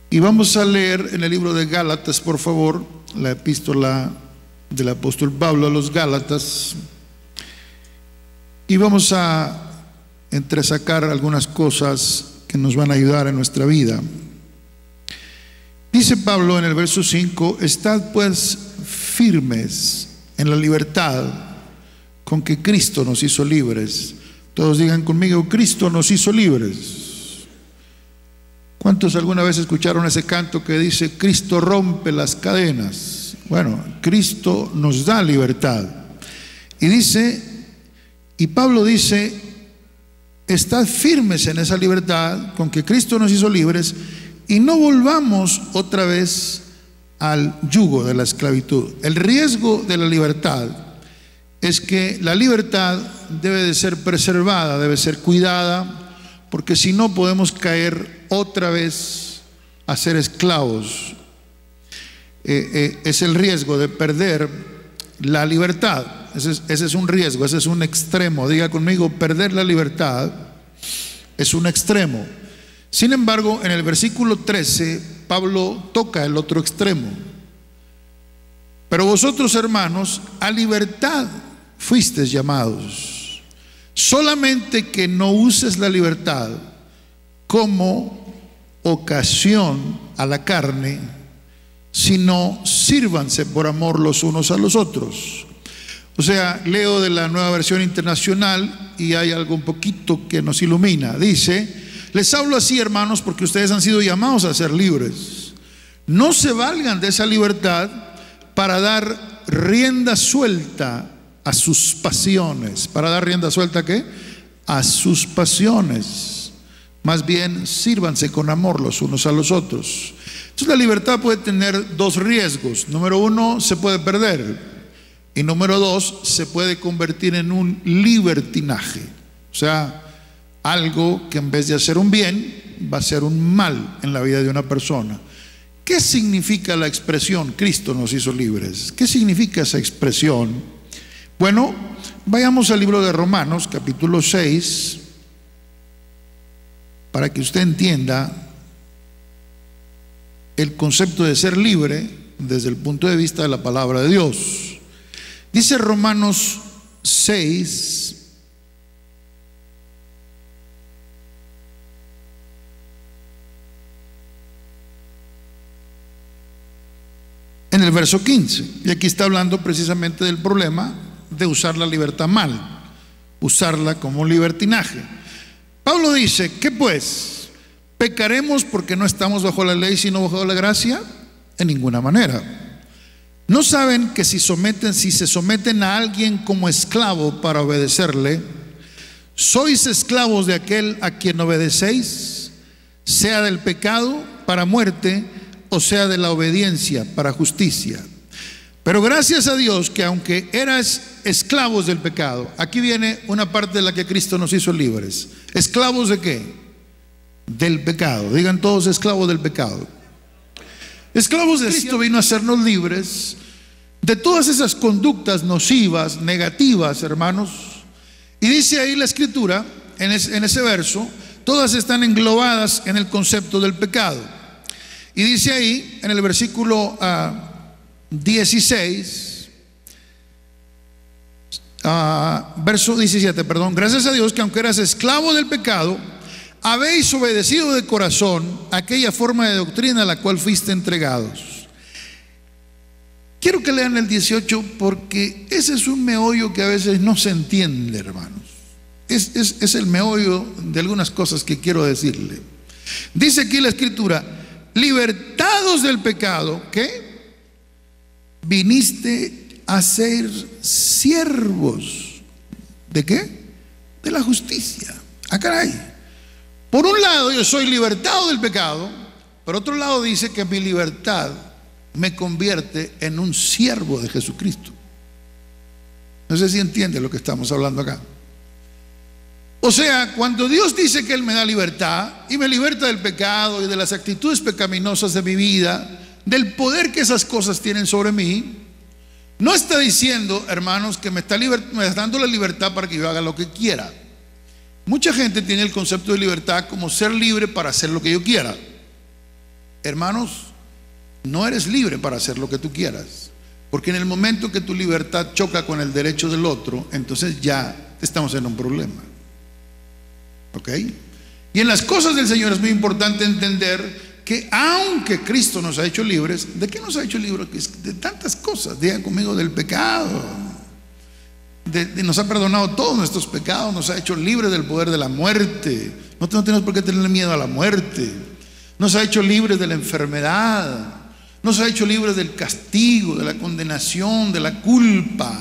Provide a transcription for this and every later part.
Y vamos a leer en el libro de Gálatas, por favor, la epístola del apóstol Pablo a los Gálatas. Y vamos a entresacar algunas cosas que nos van a ayudar en nuestra vida. Dice Pablo en el verso 5: estad pues firmes en la libertad con que Cristo nos hizo libres. Todos digan conmigo: Cristo nos hizo libres. ¿Cuántos alguna vez escucharon ese canto que dice: Cristo rompe las cadenas? Bueno, Cristo nos da libertad. Y Pablo dice: estad firmes en esa libertad con que Cristo nos hizo libres, y no volvamos otra vez al yugo de la esclavitud. El riesgo de la libertad es que la libertad debe de ser preservada, debe ser cuidada, porque si no podemos caer otra vez a ser esclavos. Es el riesgo de perder la libertad. Ese es un riesgo, ese es un extremo. Diga conmigo: perder la libertad es un extremo. Sin embargo, en el versículo 13, Pablo toca el otro extremo. Pero vosotros, hermanos, a libertad fuisteis llamados, solamente que no uses la libertad como ocasión a la carne, sino sírvanse por amor los unos a los otros. O sea, leo de la Nueva Versión Internacional y hay algo un poquito que nos ilumina. Dice: les hablo así, hermanos, porque ustedes han sido llamados a ser libres. No se valgan de esa libertad para dar rienda suelta a sus pasiones. ¿Para dar rienda suelta a qué? A sus pasiones. Más bien, sírvanse con amor los unos a los otros. Entonces, la libertad puede tener dos riesgos. Número uno, se puede perder. Y número dos, se puede convertir en un libertinaje. O sea, algo que en vez de hacer un bien, va a ser un mal en la vida de una persona. ¿Qué significa la expresión Cristo nos hizo libres? ¿Qué significa esa expresión? Bueno, vayamos al libro de Romanos, capítulo 6, para que usted entienda el concepto de ser libre desde el punto de vista de la palabra de Dios. Dice Romanos 6, en el verso 15, y aquí está hablando precisamente del problema de usar la libertad mal, usarla como libertinaje. Pablo dice: ¿qué pues? ¿Pecaremos porque no estamos bajo la ley sino bajo la gracia? En ninguna manera. ¿No saben que si se someten a alguien como esclavo para obedecerle, sois esclavos de aquel a quien obedecéis, sea del pecado para muerte, o sea de la obediencia para justicia? Pero gracias a Dios que aunque eras esclavos del pecado, aquí viene una parte de la que Cristo nos hizo libres. ¿Esclavos de qué? Del pecado. Digan todos: esclavos del pecado. Esclavos de Cristo vino a hacernos libres de todas esas conductas nocivas, negativas, hermanos. Y dice ahí la Escritura, en ese verso, todas están englobadas en el concepto del pecado. Y dice ahí, en el versículo 16, verso 17, perdón: gracias a Dios que aunque eras esclavo del pecado, habéis obedecido de corazón aquella forma de doctrina a la cual fuiste entregados. Quiero que lean el 18, porque ese es un meollo que a veces no se entiende, hermanos. Es el meollo de algunas cosas que quiero decirle. Dice aquí la Escritura: libertados del pecado, ¿qué? Viniste a ser siervos. ¿De qué? De la justicia. Ah, caray. Por un lado, yo soy libertado del pecado. Por otro lado, dice que mi libertad me convierte en un siervo de Jesucristo. No sé si entiende lo que estamos hablando acá. O sea, cuando Dios dice que Él me da libertad y me liberta del pecado y de las actitudes pecaminosas de mi vida, del poder que esas cosas tienen sobre mí, no está diciendo, hermanos, que me está dando la libertad para que yo haga lo que quiera. Mucha gente tiene el concepto de libertad como ser libre para hacer lo que yo quiera. hermanos, no eres libre para hacer lo que tú quieras, porque en el momento que tu libertad choca con el derecho del otro, entonces ya estamos en un problema. ¿Ok? Y en las cosas del Señor es muy importante entender que aunque Cristo nos ha hecho libres, ¿de qué nos ha hecho libres? De tantas cosas. Digan conmigo: del pecado. Nos ha perdonado todos nuestros pecados, nos ha hecho libres del poder de la muerte. No tenemos por qué tener miedo a la muerte. Nos ha hecho libres de la enfermedad, nos ha hecho libres del castigo, de la condenación, de la culpa,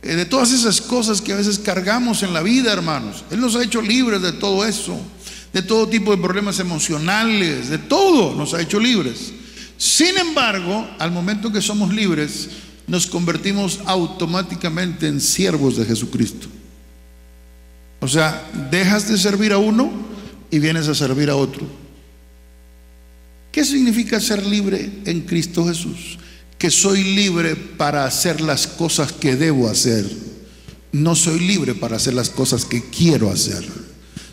de todas esas cosas que a veces cargamos en la vida, hermanos. Él nos ha hecho libres de todo eso, de todo tipo de problemas emocionales, de todo nos ha hecho libres. Sin embargo, al momento que somos libres, nos convertimos automáticamente en siervos de Jesucristo. O sea, dejas de servir a uno y vienes a servir a otro. ¿Qué significa ser libre en Cristo Jesús? Que soy libre para hacer las cosas que debo hacer. No soy libre para hacer las cosas que quiero hacer,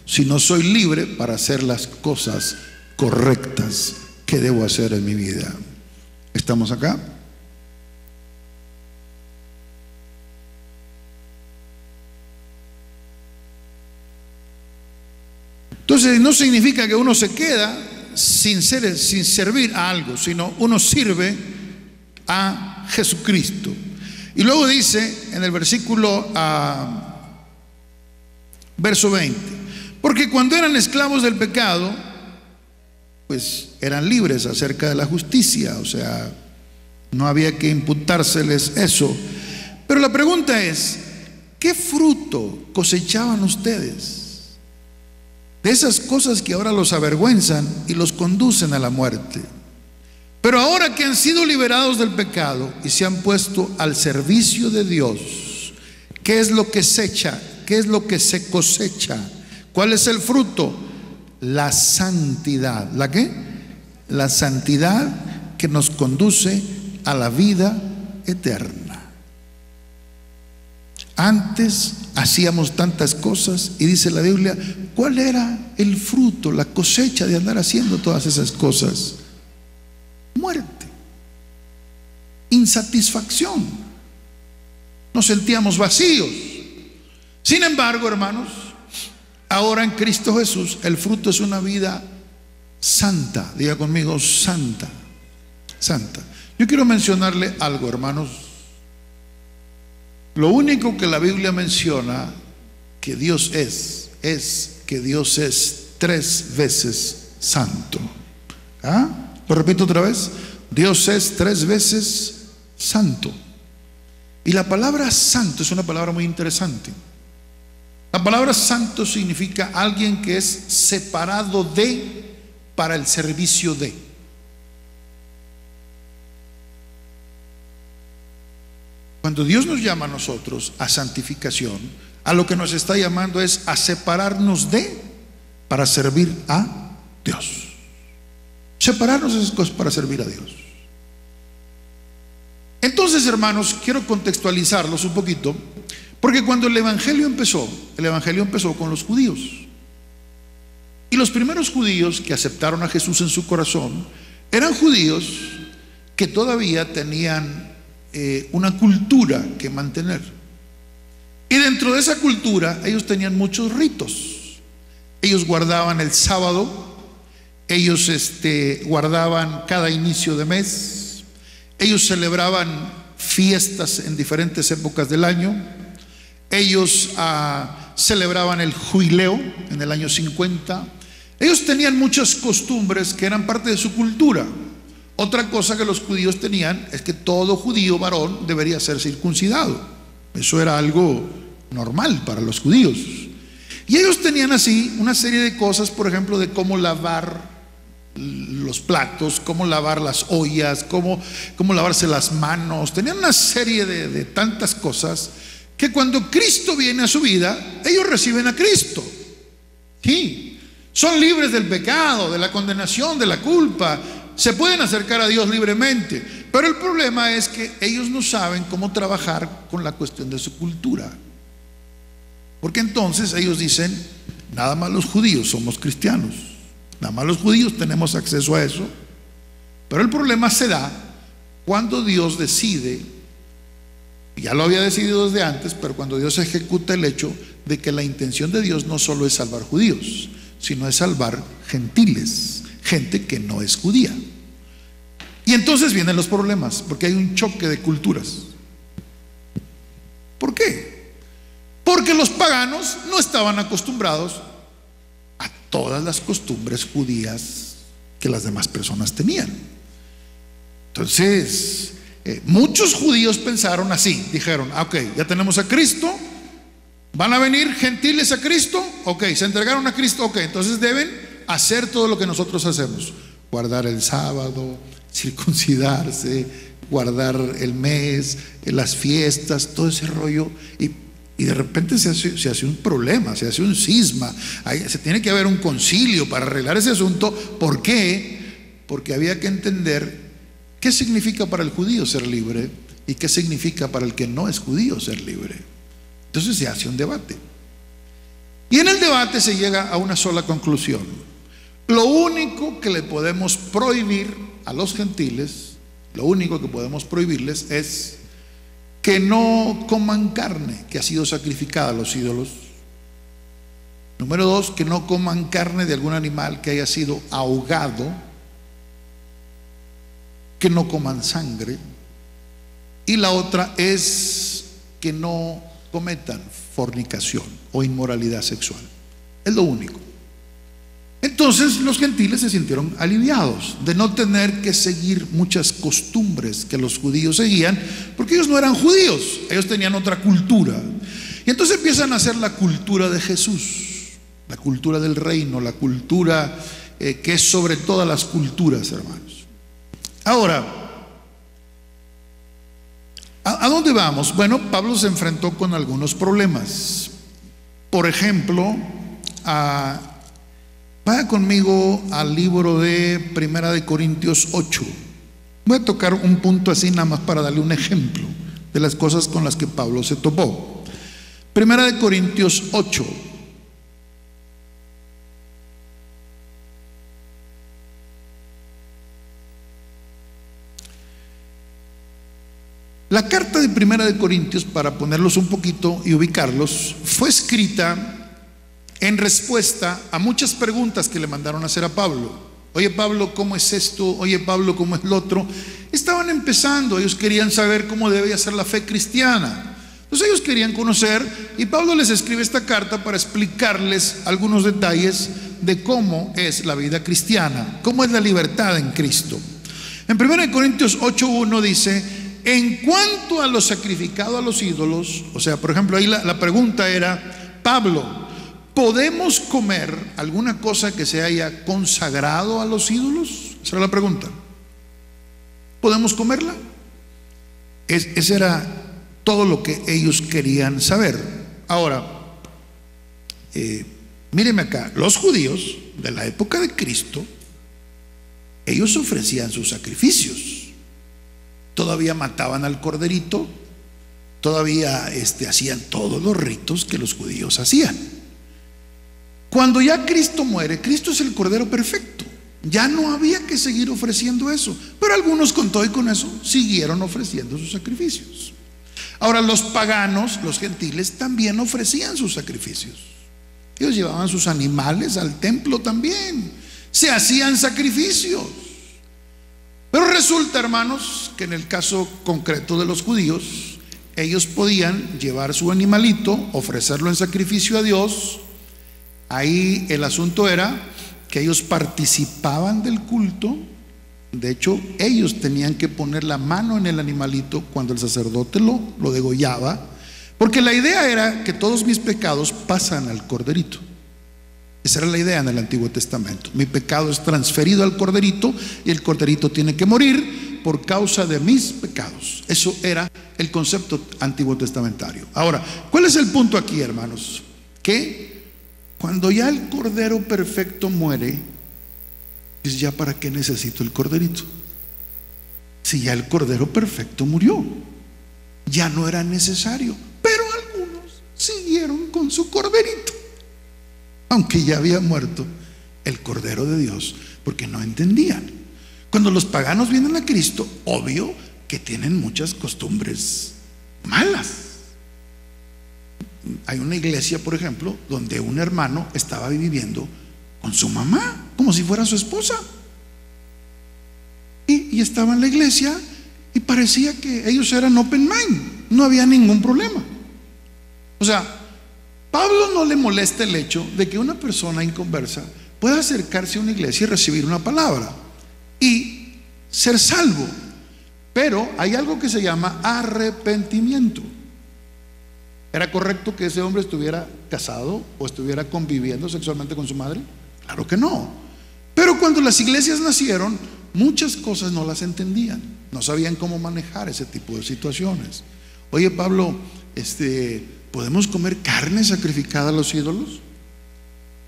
sino soy libre para hacer las cosas correctas que debo hacer en mi vida. ¿Estamos acá? Entonces no significa que uno se queda sin servir a algo, sino uno sirve a Jesucristo. Y luego dice en el versículo verso 20: porque cuando eran esclavos del pecado, pues eran libres acerca de la justicia, o sea, no había que imputárseles eso. Pero la pregunta es: ¿qué fruto cosechaban ustedes de esas cosas que ahora los avergüenzan y los conducen a la muerte? Pero ahora que han sido liberados del pecado y se han puesto al servicio de Dios, ¿qué es lo que se echa? ¿Qué es lo que se cosecha? ¿Cuál es el fruto? La santidad. ¿La qué? La santidad que nos conduce a la vida eterna. Antes hacíamos tantas cosas y dice la Biblia, ¿cuál era el fruto, la cosecha de andar haciendo todas esas cosas? Muerte, insatisfacción, nos sentíamos vacíos. Sin embargo, hermanos, ahora en Cristo Jesús el fruto es una vida santa. Diga conmigo: santa, santa. Yo quiero mencionarle algo, hermanos. Lo único que la Biblia menciona que Dios es que Dios es 3 veces santo. Lo repito otra vez: Dios es 3 veces santo. Y la palabra santo es una palabra muy interesante. La palabra santo significa alguien que es separado de, para el servicio de. Cuando Dios nos llama a nosotros a santificación, a lo que nos está llamando es a separarnos de, para servir a Dios. Separarnos de esas cosas para servir a Dios. Entonces, hermanos, quiero contextualizarlos un poquito, porque cuando el Evangelio empezó con los judíos. Y los primeros judíos que aceptaron a Jesús en su corazón eran judíos que todavía tenían una cultura que mantener. Y dentro de esa cultura ellos tenían muchos ritos. Ellos guardaban el sábado, ellos guardaban cada inicio de mes, ellos celebraban fiestas en diferentes épocas del año, ellos celebraban el jubileo en el año 50. Ellos tenían muchas costumbres que eran parte de su cultura. Otra cosa que los judíos tenían es que todo judío varón debería ser circuncidado. Eso era algo normal para los judíos. Y ellos tenían así una serie de cosas, por ejemplo, de cómo lavar los platos, cómo lavar las ollas, cómo lavarse las manos. Tenían una serie de tantas cosas que cuando Cristo viene a su vida, ellos reciben a Cristo. Sí, son libres del pecado, de la condenación, de la culpa. Se pueden acercar a Dios libremente, pero el problema es que ellos no saben cómo trabajar con la cuestión de su cultura. Porque entonces ellos dicen, nada más los judíos somos cristianos, nada más los judíos tenemos acceso a eso. Pero el problema se da cuando Dios decide, ya lo había decidido desde antes, pero cuando Dios ejecuta el hecho de que la intención de Dios no solo es salvar judíos, sino es salvar gentiles, gente que no es judía. Y entonces vienen los problemas, porque hay un choque de culturas. ¿Por qué? Porque los paganos no estaban acostumbrados a todas las costumbres judías que las demás personas tenían. Entonces, muchos judíos pensaron así, dijeron, ok, ya tenemos a Cristo, van a venir gentiles a Cristo, ok, se entregaron a Cristo, ok, entonces deben hacer todo lo que nosotros hacemos, guardar el sábado, circuncidarse, guardar el mes, las fiestas, todo ese rollo, y de repente se hace un problema, se hace un cisma, se tiene que haber un concilio para arreglar ese asunto. ¿Por qué? Porque había que entender qué significa para el judío ser libre y qué significa para el que no es judío ser libre. Entonces se hace un debate, y en el debate se llega a una sola conclusión: lo único que le podemos prohibir a los gentiles, lo único que podemos prohibirles es que no coman carne que ha sido sacrificada a los ídolos. Número 2, que no coman carne de algún animal que haya sido ahogado, que no coman sangre, y la otra es que no cometan fornicación o inmoralidad sexual. Es lo único. Entonces los gentiles se sintieron aliviados de no tener que seguir muchas costumbres que los judíos seguían, porque ellos no eran judíos, ellos tenían otra cultura. Y entonces empiezan a hacer la cultura de Jesús, la cultura del reino, la cultura que es sobre todas las culturas, hermanos. Ahora, ¿a dónde vamos? Bueno, Pablo se enfrentó con algunos problemas. Por ejemplo, vaya conmigo al libro de Primera de Corintios 8. Voy a tocar un punto así nada más para darle un ejemplo de las cosas con las que Pablo se topó. Primera de Corintios 8. La carta de Primera de Corintios, para ponerlos un poquito y ubicarlos, fue escrita en respuesta a muchas preguntas que le mandaron a hacer a Pablo. Oye Pablo, ¿cómo es esto? Oye Pablo, ¿cómo es lo otro? Estaban empezando, ellos querían saber cómo debía ser la fe cristiana. Entonces ellos querían conocer, y Pablo les escribe esta carta para explicarles algunos detalles de cómo es la vida cristiana, cómo es la libertad en Cristo. En 1 Corintios 8:1 dice: en cuanto a lo sacrificado a los ídolos, o sea, por ejemplo, ahí la pregunta era: Pablo, ¿podemos comer alguna cosa que se haya consagrado a los ídolos? Esa era la pregunta. ¿Podemos comerla? Ese era todo lo que ellos querían saber. Ahora, mírenme acá, los judíos de la época de Cristo, ellos ofrecían sus sacrificios. Todavía mataban al corderito, todavía hacían todos los ritos que los judíos hacían. Cuando ya Cristo muere, Cristo es el Cordero perfecto, ya no había que seguir ofreciendo eso, pero algunos con todo y con eso siguieron ofreciendo sus sacrificios. Ahora los paganos, los gentiles, también ofrecían sus sacrificios. Ellos llevaban sus animales al templo también, se hacían sacrificios. Pero resulta, hermanos, que en el caso concreto de los judíos, ellos podían llevar su animalito, ofrecerlo en sacrificio a Dios. Ahí el asunto era que ellos participaban del culto. De hecho, ellos tenían que poner la mano en el animalito cuando el sacerdote lo degollaba, porque la idea era que todos mis pecados pasan al corderito. Esa era la idea en el Antiguo Testamento. Mi pecado es transferido al corderito y el corderito tiene que morir por causa de mis pecados. Eso era el concepto antiguo testamentario. Ahora, ¿cuál es el punto aquí, hermanos? Que cuando ya el cordero perfecto muere, pues ya para qué necesito el corderito, si ya el cordero perfecto murió, ya no era necesario. Pero algunos siguieron con su corderito, aunque ya había muerto el Cordero de Dios, porque no entendían. Cuando los paganos vienen a Cristo, obvio que tienen muchas costumbres malas. Hay una iglesia, por ejemplo, donde un hermano estaba viviendo con su mamá, como si fuera su esposa. Y estaba en la iglesia y parecía que ellos eran open mind, no había ningún problema. O sea, Pablo no le molesta el hecho de que una persona inconversa pueda acercarse a una iglesia y recibir una palabra y ser salvo. Pero hay algo que se llama arrepentimiento. ¿Era correcto que ese hombre estuviera casado o estuviera conviviendo sexualmente con su madre? Claro que no. Pero cuando las iglesias nacieron, muchas cosas no las entendían, no sabían cómo manejar ese tipo de situaciones. Oye, Pablo, ¿podemos comer carne sacrificada a los ídolos?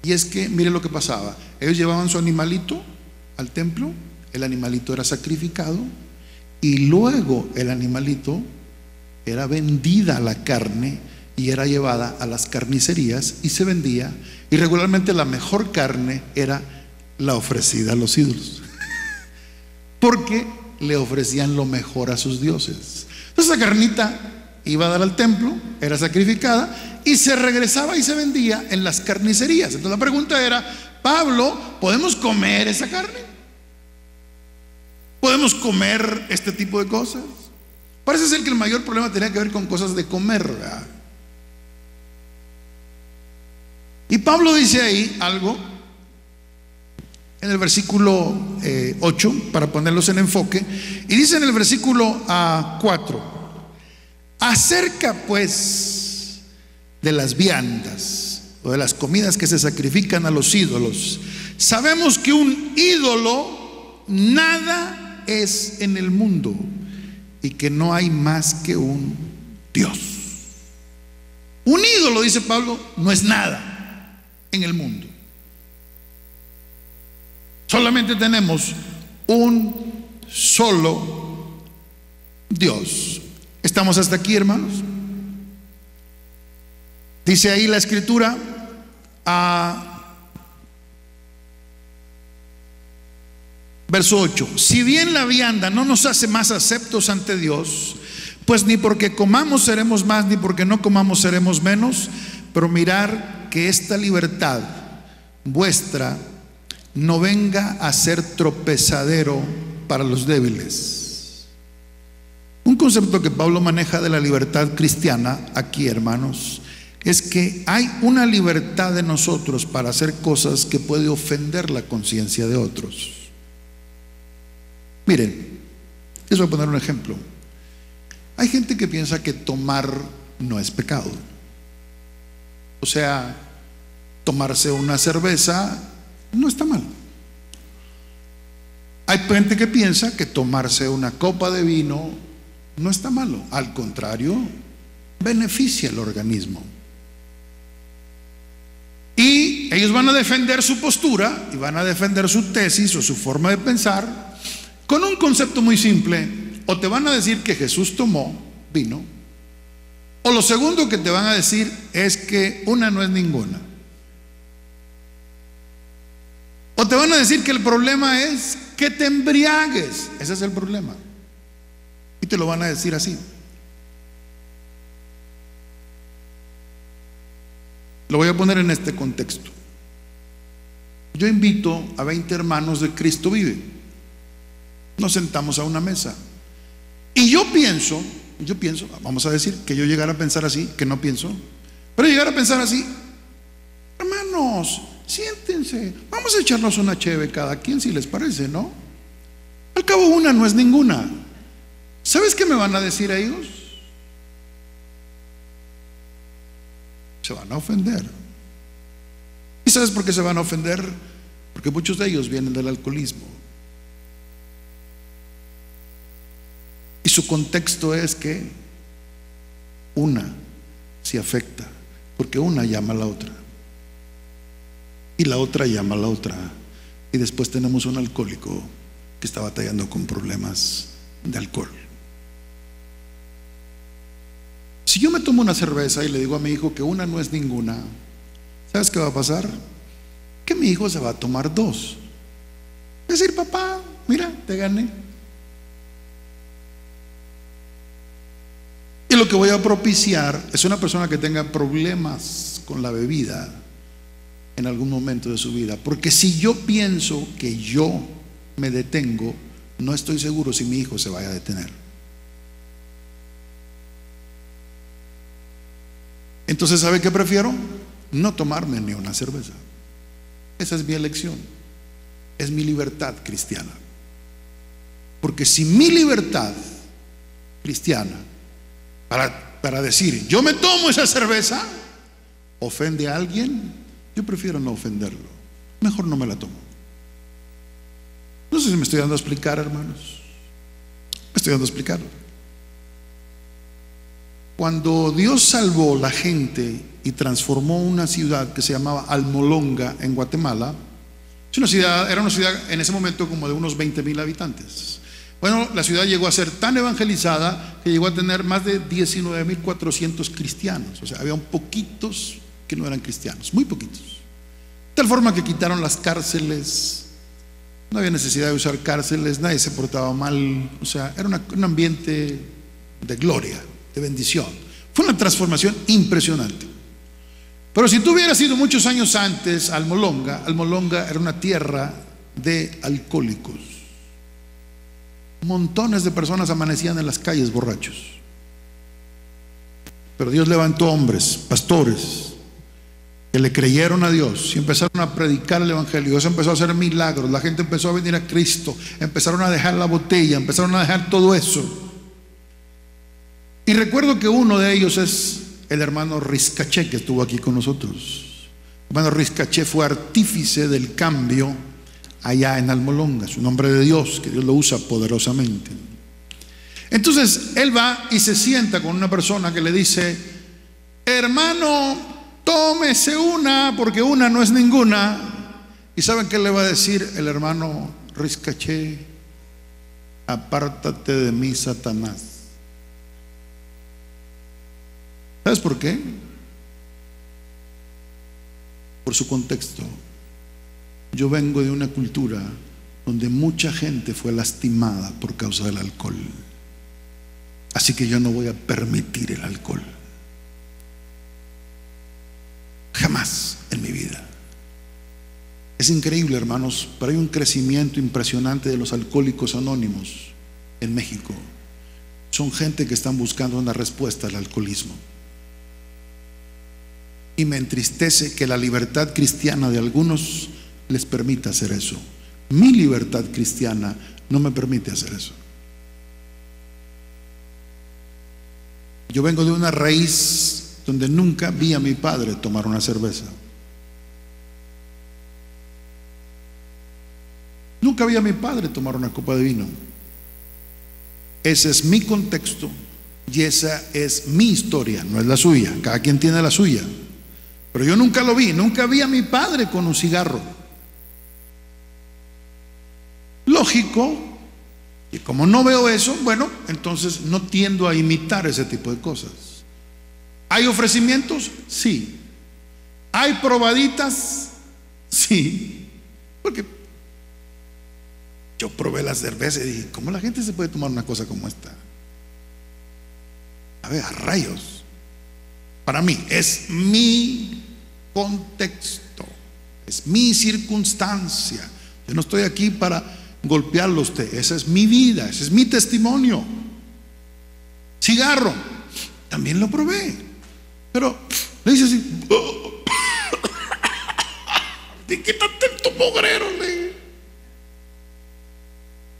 Y es que, mire lo que pasaba. Ellos llevaban su animalito al templo, el animalito era sacrificado y luego el animalito era vendida la carne y era llevada a las carnicerías y se vendía, y regularmente la mejor carne era la ofrecida a los ídolos porque le ofrecían lo mejor a sus dioses. Entonces esa carnita iba a dar al templo, era sacrificada y se regresaba y se vendía en las carnicerías. Entonces la pregunta era: Pablo, ¿podemos comer esa carne? ¿Podemos comer este tipo de cosas? Parece ser que el mayor problema tenía que ver con cosas de comer, ¿verdad? Y Pablo dice ahí algo en el versículo 8, para ponerlos en enfoque, y dice en el versículo 4: acerca pues de las viandas o de las comidas que se sacrifican a los ídolos, sabemos que un ídolo nada es en el mundo y que no hay más que un Dios. Un ídolo, dice Pablo, no es nada en el mundo. Solamente tenemos un solo Dios. ¿Estamos hasta aquí, hermanos? Dice ahí la escritura, verso 8: si bien la vianda no nos hace más aceptos ante Dios, pues ni porque comamos seremos más, ni porque no comamos seremos menos, pero mirar que esta libertad vuestra no venga a ser tropezadero para los débiles. Un concepto que Pablo maneja de la libertad cristiana aquí, hermanos, es que hay una libertad de nosotros para hacer cosas que puede ofender la conciencia de otros. Miren, les voy a poner un ejemplo. Hay gente que piensa que tomar no es pecado. O sea, tomarse una cerveza no está mal. Hay gente que piensa que tomarse una copa de vino no está malo. Al contrario, beneficia al organismo. Y ellos van a defender su postura y van a defender su tesis o su forma de pensar con un concepto muy simple. O te van a decir que Jesús tomó vino, o lo segundo que te van a decir es que una no es ninguna. O te van a decir que el problema es que te embriagues. Ese es el problema. Y te lo van a decir así. Lo voy a poner en este contexto. Yo invito a 20 hermanos de Cristo Vive. Nos sentamos a una mesa. Y yo pienso, vamos a decir que yo llegara a pensar así, que no pienso, pero llegar a pensar así: hermanos, siéntense, vamos a echarnos una cheve cada quien, si les parece, ¿no? Al cabo una no es ninguna. ¿Sabes qué me van a decir a ellos? Se van a ofender. ¿Y sabes por qué se van a ofender? Porque muchos de ellos vienen del alcoholismo. Y su contexto es que una se afecta, porque una llama a la otra, y la otra llama a la otra, y después tenemos un alcohólico que está batallando con problemas de alcohol. Si yo me tomo una cerveza y le digo a mi hijo que una no es ninguna, ¿sabes qué va a pasar? Que mi hijo se va a tomar dos. Es decir, papá, mira, te gané. Y lo que voy a propiciar es una persona que tenga problemas con la bebida en algún momento de su vida. Porque si yo pienso que yo me detengo, no estoy seguro si mi hijo se vaya a detener. Entonces, ¿sabe qué prefiero? No tomarme ni una cerveza. Esa es mi elección. Es mi libertad cristiana. Porque si mi libertad cristiana para decir, yo me tomo esa cerveza, ofende a alguien, yo prefiero no ofenderlo. Mejor no me la tomo. No sé si me estoy dando a explicar, hermanos. Me estoy dando a explicar. Cuando Dios salvó la gente y transformó una ciudad que se llamaba Almolonga en Guatemala, era una ciudad en ese momento como de unos 20,000 habitantes. Bueno, la ciudad llegó a ser tan evangelizada que llegó a tener más de 19,400 cristianos. O sea, había un poquitos que no eran cristianos, muy poquitos. De tal forma que quitaron las cárceles, no había necesidad de usar cárceles, nadie se portaba mal. O sea, era un ambiente de gloria, de bendición. Fue una transformación impresionante. Pero si tú hubieras ido muchos años antes a Almolonga era una tierra de alcohólicos. Montones de personas amanecían en las calles borrachos. Pero Dios levantó hombres, pastores, que le creyeron a Dios y empezaron a predicar el evangelio. Dios empezó a hacer milagros, la gente empezó a venir a Cristo, empezaron a dejar la botella, empezaron a dejar todo eso. Y recuerdo que uno de ellos es el hermano Rizcaché, que estuvo aquí con nosotros. El hermano Rizcaché fue artífice del cambio allá en Almolonga. Es un hombre de Dios, que Dios lo usa poderosamente. Entonces él va y se sienta con una persona que le dice, hermano, tómese una, porque una no es ninguna. ¿Y saben qué le va a decir el hermano Rizcaché? Apártate de mí, Satanás. ¿Sabes por qué? Por su contexto. Yo vengo de una cultura donde mucha gente fue lastimada por causa del alcohol. Así que yo no voy a permitir el alcohol. Jamás en mi vida. Es increíble, hermanos, pero hay un crecimiento impresionante de los alcohólicos anónimos en México. Son gente que están buscando una respuesta al alcoholismo. Y me entristece que la libertad cristiana de algunos les permita hacer eso. Mi libertad cristiana no me permite hacer eso. Yo vengo de una raíz donde nunca vi a mi padre tomar una cerveza. Nunca vi a mi padre tomar una copa de vino. Ese es mi contexto y esa es mi historia, no es la suya. Cada quien tiene la suya. Pero yo nunca lo vi, nunca vi a mi padre con un cigarro. Lógico, y como no veo eso, bueno, entonces no tiendo a imitar ese tipo de cosas. ¿Hay ofrecimientos? Sí. ¿Hay probaditas? Sí. Porque yo probé la cerveza y dije, ¿cómo la gente se puede tomar una cosa como esta? A ver, a rayos. Para mí, es mi contexto, es mi circunstancia. Yo no estoy aquí para golpearlo a usted. Esa es mi vida, ese es mi testimonio. Cigarro, también lo probé, pero le dice así, quítate el topogrero.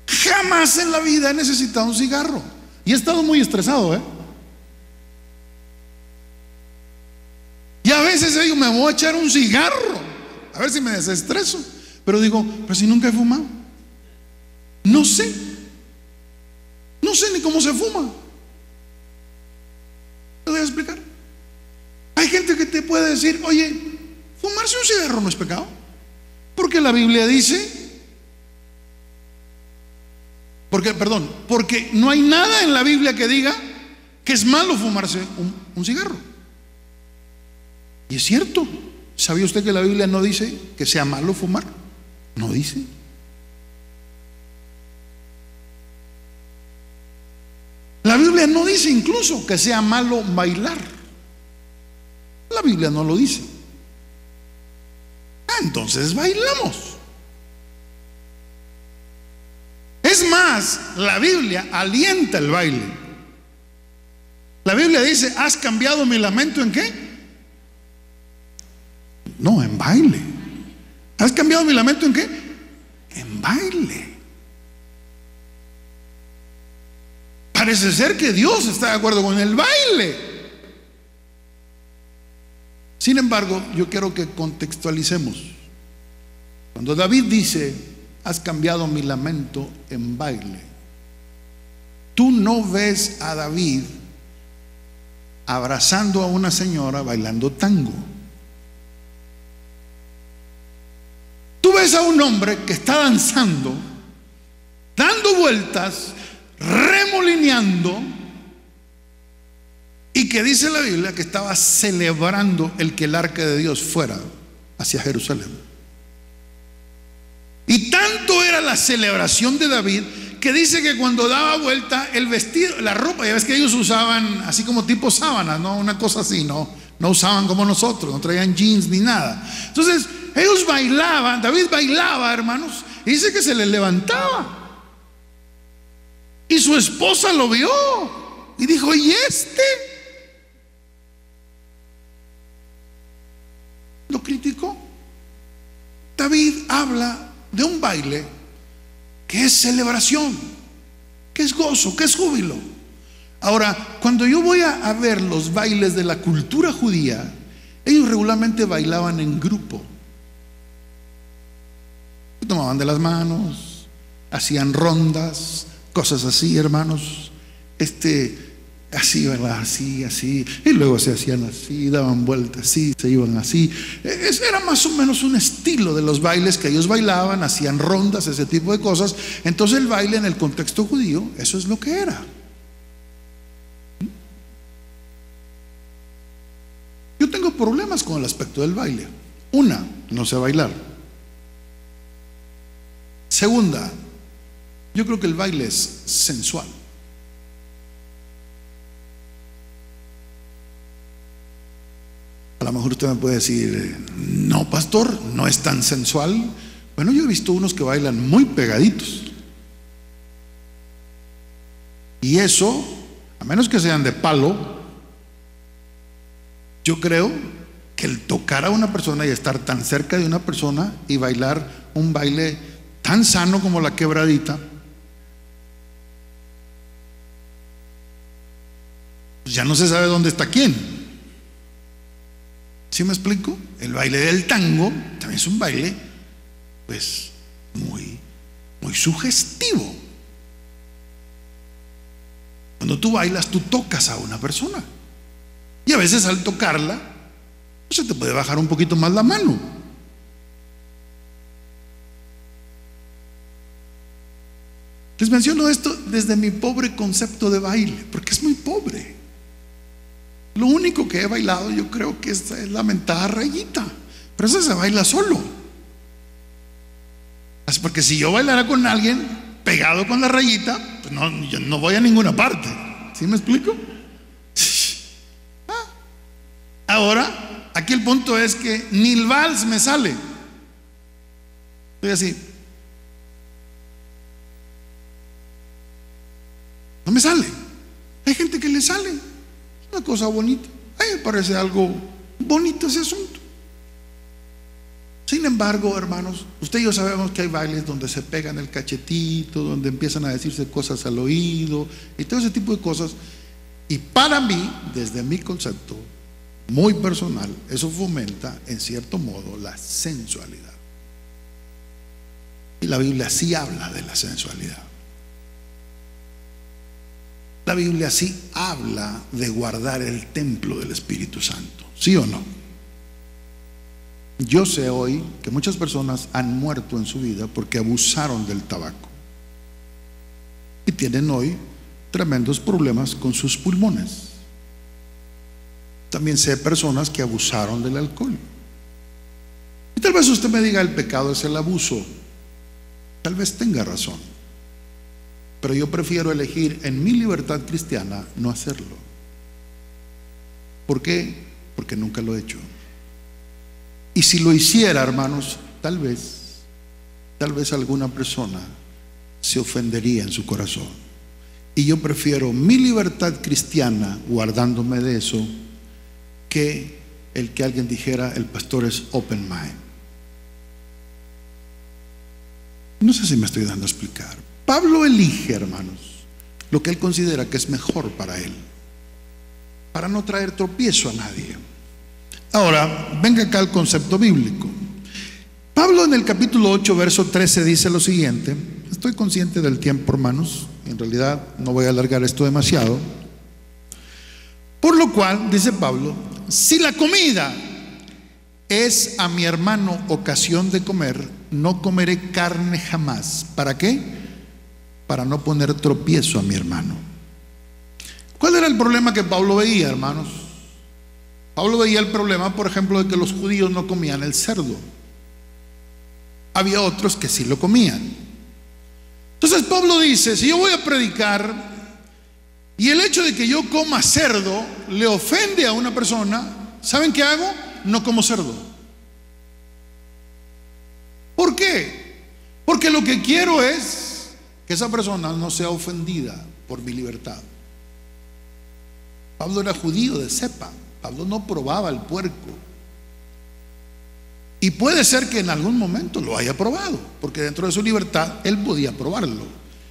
Jamás en la vida he necesitado un cigarro y he estado muy estresado, y a veces digo, me voy a echar un cigarro a ver si me desestreso, pero digo, pero si nunca he fumado, no sé ni cómo se fuma. Te voy a explicar. Hay gente que te puede decir, oye, fumarse un cigarro no es pecado, porque la Biblia dice, porque no hay nada en la Biblia que diga que es malo fumarse un cigarro. Y es cierto. ¿Sabía usted que la Biblia no dice que sea malo fumar? No dice. La Biblia no dice incluso que sea malo bailar. La Biblia no lo dice. Entonces bailamos. Es más, la Biblia alienta el baile. La Biblia dice: ¿has cambiado mi lamento en qué? No, en baile. ¿Has cambiado mi lamento en qué? En baile. Parece ser que Dios está de acuerdo con el baile. Sin embargo, yo quiero que contextualicemos. Cuando David dice: has cambiado mi lamento en baile, tú no ves a David abrazando a una señora bailando tango. Tú ves a un hombre que está danzando, dando vueltas, remolineando, y que dice la Biblia que estaba celebrando el que el arca de Dios fuera hacia Jerusalén. Y tanto era la celebración de David que dice que cuando daba vuelta el vestido, la ropa, ya ves que ellos usaban así como tipo sábanas, no una cosa así, no usaban como nosotros, no traían jeans ni nada. Entonces ellos bailaban, David bailaba, hermanos, y dice que se les levantaba. Y su esposa lo vio y dijo: ¿y este? Lo criticó. David habla de un baile que es celebración, que es gozo, que es júbilo. Ahora, cuando yo voy a ver los bailes de la cultura judía, ellos regularmente bailaban en grupo. Se tomaban de las manos, hacían rondas, cosas así, hermanos. Así, ¿verdad? Así, y luego se hacían así, daban vueltas así, se iban así. Era más o menos un estilo de los bailes que ellos bailaban, hacían rondas, ese tipo de cosas. Entonces el baile en el contexto judío, eso es lo que era. Yo tengo problemas con el aspecto del baile. Una, no sé bailar. Segunda, yo creo que el baile es sensual. A lo mejor usted me puede decir: no, pastor, no es tan sensual. Bueno, yo he visto unos que bailan muy pegaditos. Y eso, a menos que sean de palo, yo creo que el tocar a una persona y estar tan cerca de una persona y bailar un baile tan sano como la quebradita, pues ya no se sabe dónde está quién. ¿Sí me explico? El baile del tango también es un baile, pues, muy sugestivo. Cuando tú bailas, tú tocas a una persona, y a veces al tocarla, pues, se te puede bajar un poquito más la mano. Les menciono esto desde mi pobre concepto de baile, porque es muy pobre. Lo único que he bailado, yo creo que es la mentada rayita, pero esa se baila solo. Porque si yo bailara con alguien pegado con la rayita, pues yo no voy a ninguna parte. ¿Sí me explico? Ahora, aquí el punto es que ni el vals me sale. Estoy así. No me sale. Hay gente que le sale. Una cosa bonita. A mí me parece algo bonito ese asunto. Sin embargo, hermanos, usted y yo sabemos que hay bailes donde se pegan el cachetito, donde empiezan a decirse cosas al oído y todo ese tipo de cosas. Y para mí, desde mi concepto muy personal, eso fomenta en cierto modo la sensualidad. Y la Biblia sí habla de la sensualidad. La Biblia sí habla de guardar el templo del Espíritu Santo. ¿Sí o no? Yo sé hoy que muchas personas han muerto en su vida porque abusaron del tabaco y tienen hoy tremendos problemas con sus pulmones. También sé personas que abusaron del alcohol. Y tal vez usted me diga: el pecado es el abuso. Tal vez tenga razón. pero yo prefiero elegir en mi libertad cristiana no hacerlo. ¿Por qué? Porque nunca lo he hecho. Y si lo hiciera, hermanos, tal vez alguna persona se ofendería en su corazón. Y yo prefiero mi libertad cristiana, guardándome de eso, que el que alguien dijera: el pastor es open mind. No sé si me estoy dando a explicar. Pablo elige, hermanos, lo que él considera que es mejor para él, para no traer tropiezo a nadie. Ahora, venga acá el concepto bíblico. Pablo en el capítulo 8, verso 13 dice lo siguiente. Estoy consciente del tiempo, hermanos. En realidad no voy a alargar esto demasiado. Por lo cual, dice Pablo, si la comida es a mi hermano ocasión de comer, no comeré carne jamás. ¿Para qué? Para no poner tropiezo a mi hermano. ¿Cuál era el problema que Pablo veía, hermanos? Pablo veía el problema, por ejemplo, de que los judíos no comían el cerdo. Había otros que sí lo comían. Entonces Pablo dice: si yo voy a predicar y el hecho de que yo coma cerdo le ofende a una persona, ¿saben qué hago? No como cerdo. ¿Por qué? Porque lo que quiero es que esa persona no sea ofendida por mi libertad. Pablo era judío de cepa. Pablo no probaba el puerco. Y puede ser que en algún momento lo haya probado, porque dentro de su libertad él podía probarlo.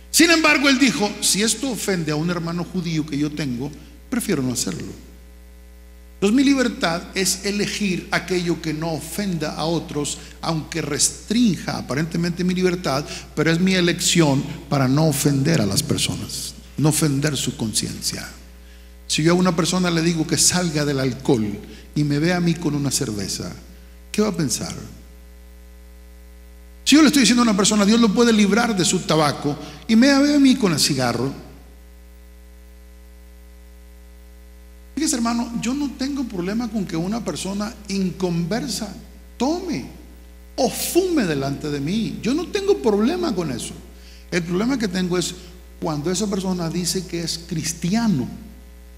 Sin embargo, él dijo: si esto ofende a un hermano judío que yo tengo, prefiero no hacerlo. Entonces mi libertad es elegir aquello que no ofenda a otros, aunque restrinja aparentemente mi libertad, pero es mi elección para no ofender a las personas, no ofender su conciencia. Si yo a una persona le digo que salga del alcohol y me ve a mí con una cerveza, ¿qué va a pensar? Si yo le estoy diciendo a una persona: Dios lo puede librar de su tabaco, y me ve a mí con el cigarro, fíjese, hermano, yo no tengo problema con que una persona inconversa tome o fume delante de mí. Yo no tengo problema con eso. El problema que tengo es cuando esa persona dice que es cristiano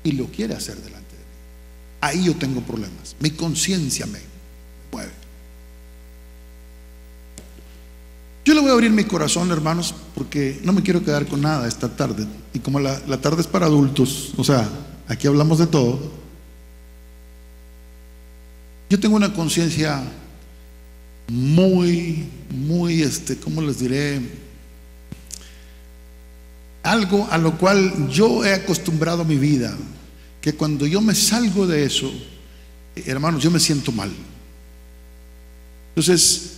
y lo quiere hacer delante de mí. Ahí yo tengo problemas. Mi conciencia me mueve. Yo le voy a abrir mi corazón, hermanos, porque no me quiero quedar con nada esta tarde. Y como la tarde es para adultos, o sea, aquí hablamos de todo. Yo tengo una conciencia muy, ¿cómo les diré? Algo a lo cual yo he acostumbrado mi vida, que cuando yo me salgo de eso, hermanos, yo me siento mal. Entonces,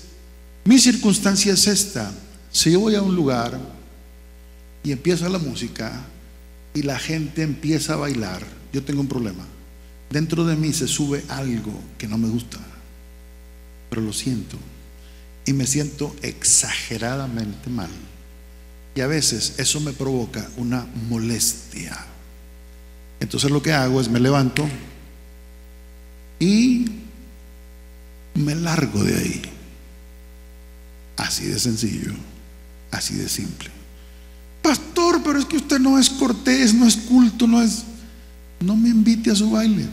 mi circunstancia es esta: si yo voy a un lugar y empieza la música y la gente empieza a bailar, yo tengo un problema. Dentro de mí se sube algo que no me gusta, pero lo siento y me siento exageradamente mal. Y a veces eso me provoca una molestia. Entonces lo que hago es me levanto y me largo de ahí. Así de sencillo, así de simple. Pastor, pero es que usted no es cortés, no es culto, no me invite a su baile.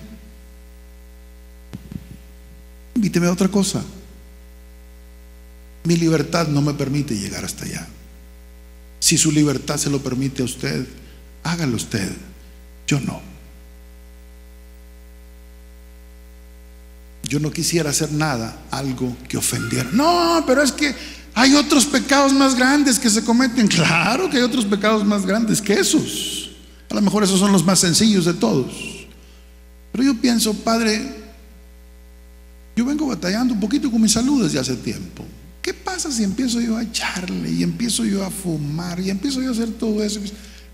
Invíteme a otra cosa. Mi libertad no me permite llegar hasta allá. Si su libertad se lo permite a usted, hágalo usted. Yo no. Yo no quisiera hacer nada, algo que ofendiera. No, pero es que hay otros pecados más grandes que se cometen. Claro que hay otros pecados más grandes que esos. A lo mejor esos son los más sencillos de todos. Pero yo pienso: Padre, yo vengo batallando un poquito con mi salud desde hace tiempo. ¿Qué pasa si empiezo yo a echarle y empiezo yo a fumar y empiezo yo a hacer todo eso?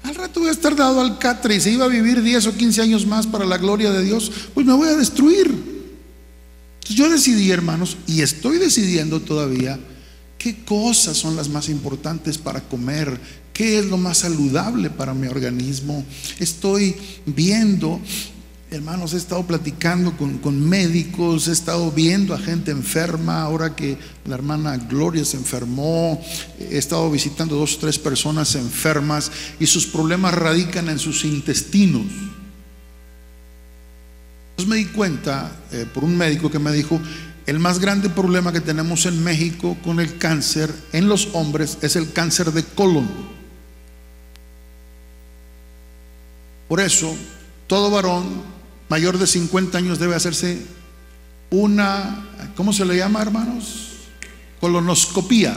Al rato voy a estar dado al catre, y si iba a vivir 10 o 15 años más para la gloria de Dios, pues me voy a destruir. Entonces yo decidí, hermanos, y estoy decidiendo todavía, qué cosas son las más importantes para comer, qué es lo más saludable para mi organismo. Estoy viendo Hermanos, he estado platicando con médicos, he estado viendo a gente enferma. Ahora que la hermana Gloria se enfermó, he estado visitando 2 o 3 personas enfermas y sus problemas radican en sus intestinos. Entonces me di cuenta por un médico que me dijo: el más grande problema que tenemos en México con el cáncer en los hombres es el cáncer de colon. Por eso, todo varón mayor de 50 años debe hacerse una, ¿cómo se le llama, hermanos? Colonoscopía,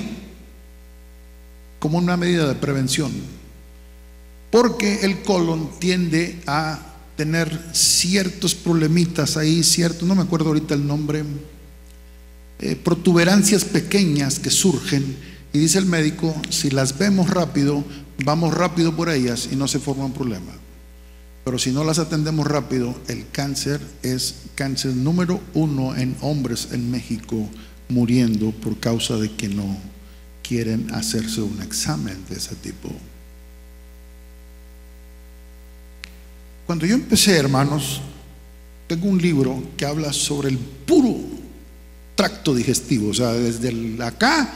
como una medida de prevención, porque el colon tiende a tener ciertos problemitas ahí, no me acuerdo ahorita el nombre, protuberancias pequeñas que surgen, y dice el médico: si las vemos rápido, vamos rápido por ellas y no se forma un problema. Pero si no las atendemos rápido, el cáncer es cáncer número 1 en hombres en México, muriendo por causa de que no quieren hacerse un examen de ese tipo. Cuando yo empecé, hermanos, tengo un libro que habla sobre el puro tracto digestivo, o sea, desde acá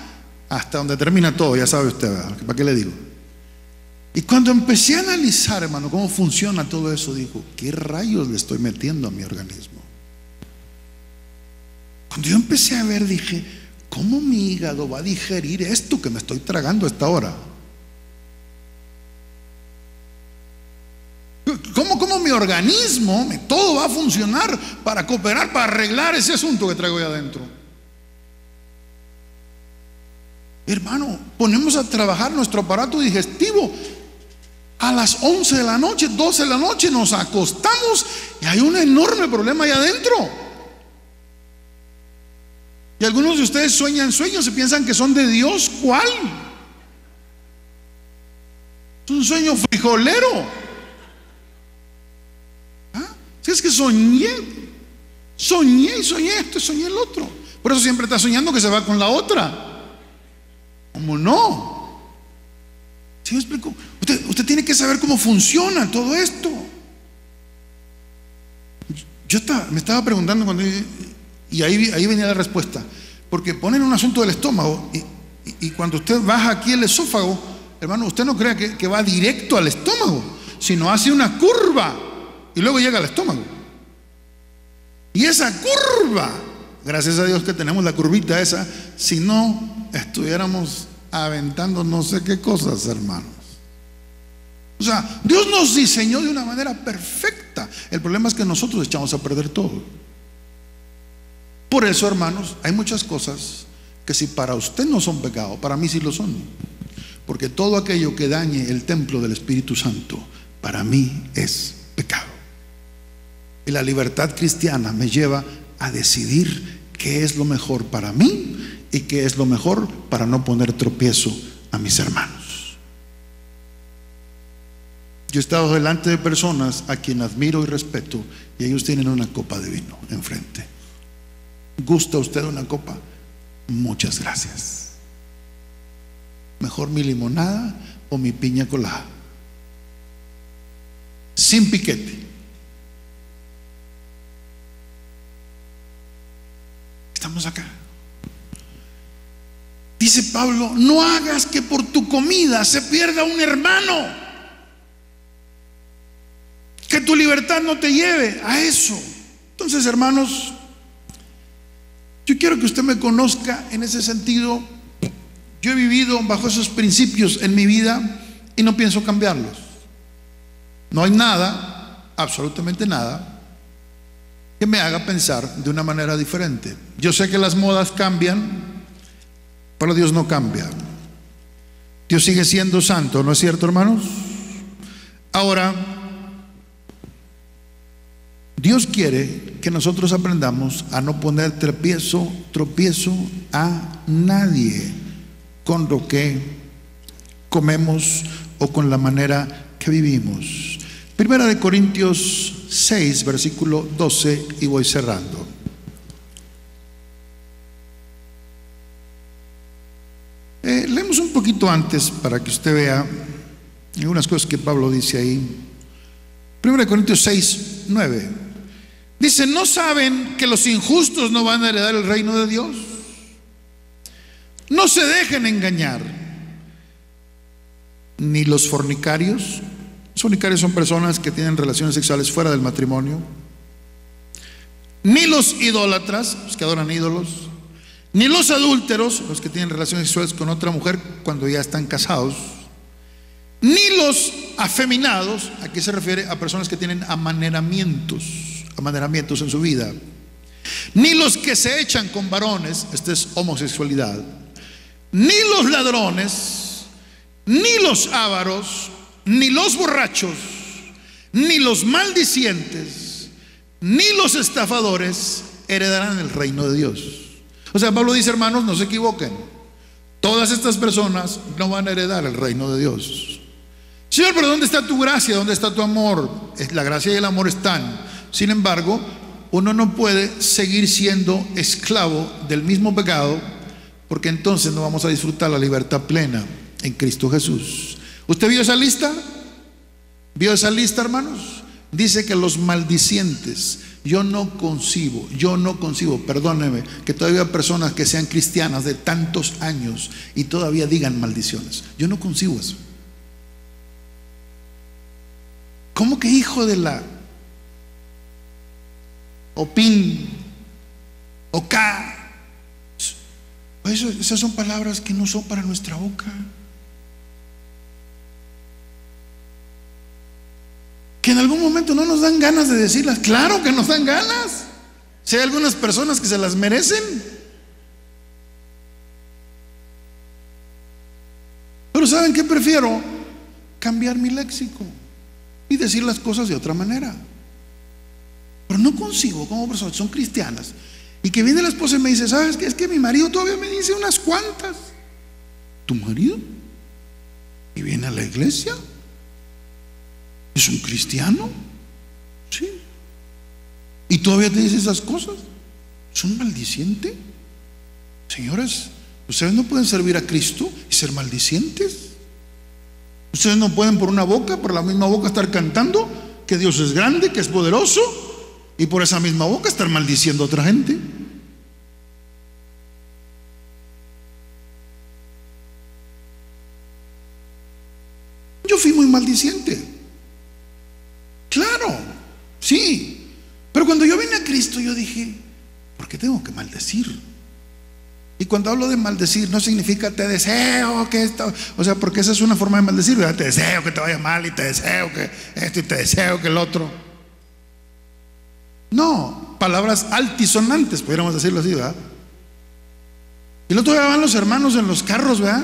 hasta donde termina todo, ya sabe usted, ¿verdad? ¿Para qué le digo? Y cuando empecé a analizar, hermano, cómo funciona todo eso, digo: ¿qué rayos le estoy metiendo a mi organismo? Cuando yo empecé a ver, dije: ¿cómo mi hígado va a digerir esto que me estoy tragando a esta hora? ¿Cómo mi organismo, todo va a funcionar para cooperar, para arreglar ese asunto que traigo ahí adentro? Hermano, ponemos a trabajar nuestro aparato digestivo. A las 11 de la noche, 12 de la noche nos acostamos y hay un enorme problema ahí adentro. Y algunos de ustedes sueñan sueños y piensan que son de Dios. ¿Cuál? Es un sueño frijolero. ¿Ah? Si es que soñé esto y soñé el otro. Por eso siempre está soñando que se va con la otra. ¿Cómo no? ¿Sí me explico? Usted tiene que saber cómo funciona todo esto. Me estaba preguntando y ahí venía la respuesta. Porque ponen un asunto del estómago y cuando usted baja aquí el esófago, hermano, usted no crea que va directo al estómago, sino hace una curva y luego llega al estómago. Y esa curva, gracias a Dios que tenemos la curvita esa, si no estuviéramos aventando no sé qué cosas, hermanos. O sea, Dios nos diseñó de una manera perfecta. El problema es que nosotros echamos a perder todo. Por eso, hermanos, hay muchas cosas que si para usted no son pecado, para mí sí lo son. Porque todo aquello que dañe el templo del Espíritu Santo, para mí es pecado. Y la libertad cristiana me lleva a decidir qué es lo mejor para mí y qué es lo mejor para no poner tropiezo a mis hermanos. Yo he estado delante de personas a quien admiro y respeto y ellos tienen una copa de vino enfrente. ¿Gusta usted una copa? Muchas gracias. Mejor mi limonada o mi piña colada, sin piquete. Estamos acá. Dice Pablo: no hagas que por tu comida se pierda un hermano. Que tu libertad no te lleve a eso. Entonces, hermanos, yo quiero que usted me conozca en ese sentido. Yo he vivido bajo esos principios en mi vida y no pienso cambiarlos. No hay nada, absolutamente nada, que me haga pensar de una manera diferente. Yo sé que las modas cambian, pero Dios no cambia. Dios sigue siendo santo, ¿no es cierto, hermanos? Ahora, Dios quiere que nosotros aprendamos a no poner tropiezo a nadie con lo que comemos o con la manera que vivimos. Primera de Corintios 6, versículo 12, y voy cerrando. Leemos un poquito antes para que usted vea algunas cosas que Pablo dice ahí. 1 Corintios 6, 9. Dice, ¿no saben que los injustos no van a heredar el reino de Dios? No se dejen engañar. Ni los fornicarios. Los fornicarios son personas que tienen relaciones sexuales fuera del matrimonio. Ni los idólatras, los que adoran ídolos. Ni los adúlteros, los que tienen relaciones sexuales con otra mujer cuando ya están casados. Ni los afeminados, aquí se refiere a personas que tienen amaneramientos en su vida. Ni los que se echan con varones, esta es homosexualidad. Ni los ladrones, ni los ávaros, ni los borrachos, ni los maldicientes, ni los estafadores heredarán el reino de Dios. O sea, Pablo dice, hermanos, no se equivoquen. Todas estas personas no van a heredar el reino de Dios. Señor, pero ¿dónde está tu gracia? ¿Dónde está tu amor? La gracia y el amor están. Sin embargo, uno no puede seguir siendo esclavo del mismo pecado, porque entonces no vamos a disfrutar la libertad plena en Cristo Jesús. ¿Usted vio esa lista? ¿Vio esa lista, hermanos? Dice que los maldicientes, yo no concibo, perdóneme, que todavía hay personas que sean cristianas de tantos años y todavía digan maldiciones. Yo no concibo eso. ¿Cómo que hijo de la Opin Oca? Esas son palabras que no son para nuestra boca. Que en algún momento no nos dan ganas de decirlas. Claro que nos dan ganas. Si hay algunas personas que se las merecen. Pero ¿saben qué? Prefiero cambiar mi léxico y decir las cosas de otra manera. Pero no consigo como personas, son cristianas, y que viene la esposa y me dice, ¿sabes qué? Es que mi marido todavía me dice unas cuantas. ¿Tu marido? ¿Y viene a la iglesia? ¿Es un cristiano? Sí. ¿Y todavía te dice esas cosas? ¿Es un maldiciente? Señoras, ustedes no pueden servir a Cristo y ser maldicientes. Ustedes no pueden por la misma boca estar cantando que Dios es grande, que es poderoso, y por esa misma boca estar maldiciendo a otra gente. Yo fui muy maldiciente. Claro, sí. Pero cuando yo vine a Cristo, yo dije, ¿por qué tengo que maldecir? Y cuando hablo de maldecir, no significa te deseo que esto, o sea, porque esa es una forma de maldecir, ¿verdad? Te deseo que te vaya mal, y te deseo que esto, y te deseo que el otro. No, palabras altisonantes, pudiéramos decirlo así, ¿verdad? Y el otro día van los hermanos en los carros, ¿verdad?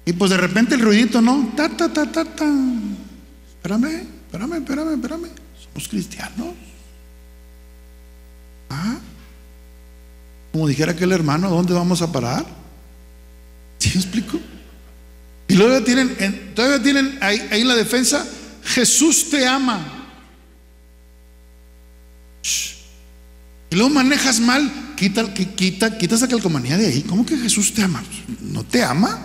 Y pues de repente el ruidito, ¿no? Ta, ta, ta, ta, ta. Espérame. Somos cristianos. ¿Ah? Como dijera aquel hermano, ¿dónde vamos a parar? ¿Sí me explico? Y luego todavía tienen ahí en la defensa, Jesús te ama. Y luego manejas mal, quita esa calcomanía de ahí. ¿Cómo que Jesús te ama? ¿No te ama?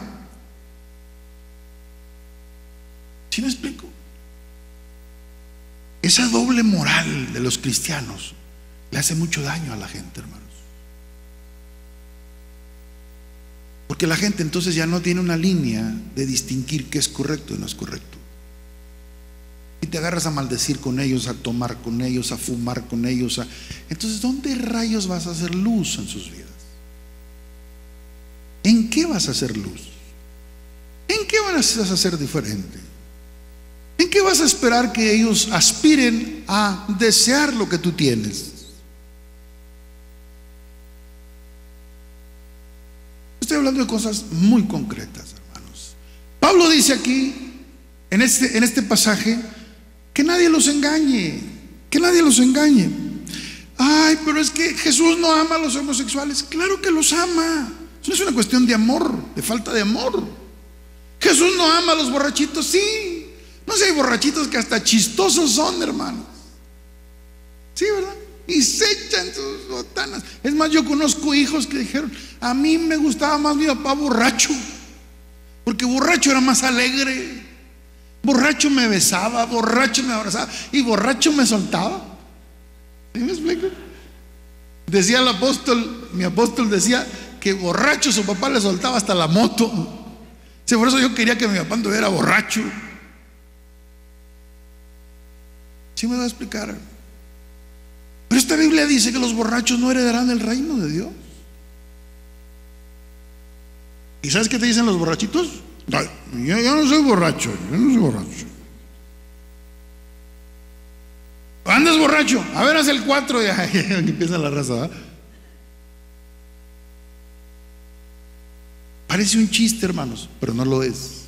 ¿Sí me explico? Esa doble moral de los cristianos le hace mucho daño a la gente, hermanos. Porque la gente entonces ya no tiene una línea de distinguir qué es correcto y no es correcto. Y te agarras a maldecir con ellos, a tomar con ellos, a fumar con ellos. Entonces, ¿dónde rayos vas a hacer luz en sus vidas? ¿En qué vas a hacer luz? ¿En qué vas a hacer diferente? ¿En qué vas a esperar que ellos aspiren a desear lo que tú tienes? Estoy hablando de cosas muy concretas, hermanos. Pablo dice aquí, en este pasaje, que nadie los engañe, que nadie los engañe. Ay, pero es que Jesús no ama a los homosexuales. Claro que los ama. Eso no es una cuestión de amor, de falta de amor. Jesús no ama a los borrachitos, sí. No sé, hay borrachitos que hasta chistosos son, hermanos. Sí, ¿verdad? Y se echan sus botanas. Es más, yo conozco hijos que dijeron, a mí me gustaba más mi papá borracho, porque borracho era más alegre. Borracho me besaba, borracho me abrazaba y borracho me soltaba. ¿Sí me explico? Decía el apóstol, mi apóstol decía que borracho su papá le soltaba hasta la moto. Sí, por eso yo quería que mi papá anduviera borracho. ¿Sí me va a explicar? Pero esta Biblia dice que los borrachos no heredarán el reino de Dios. ¿Y sabes qué te dicen los borrachitos? Yo no soy borracho, yo no soy borracho. ¿Andas borracho? A ver, haz el 4 y aquí empieza la raza, ¿verdad? Parece un chiste, hermanos, pero no lo es.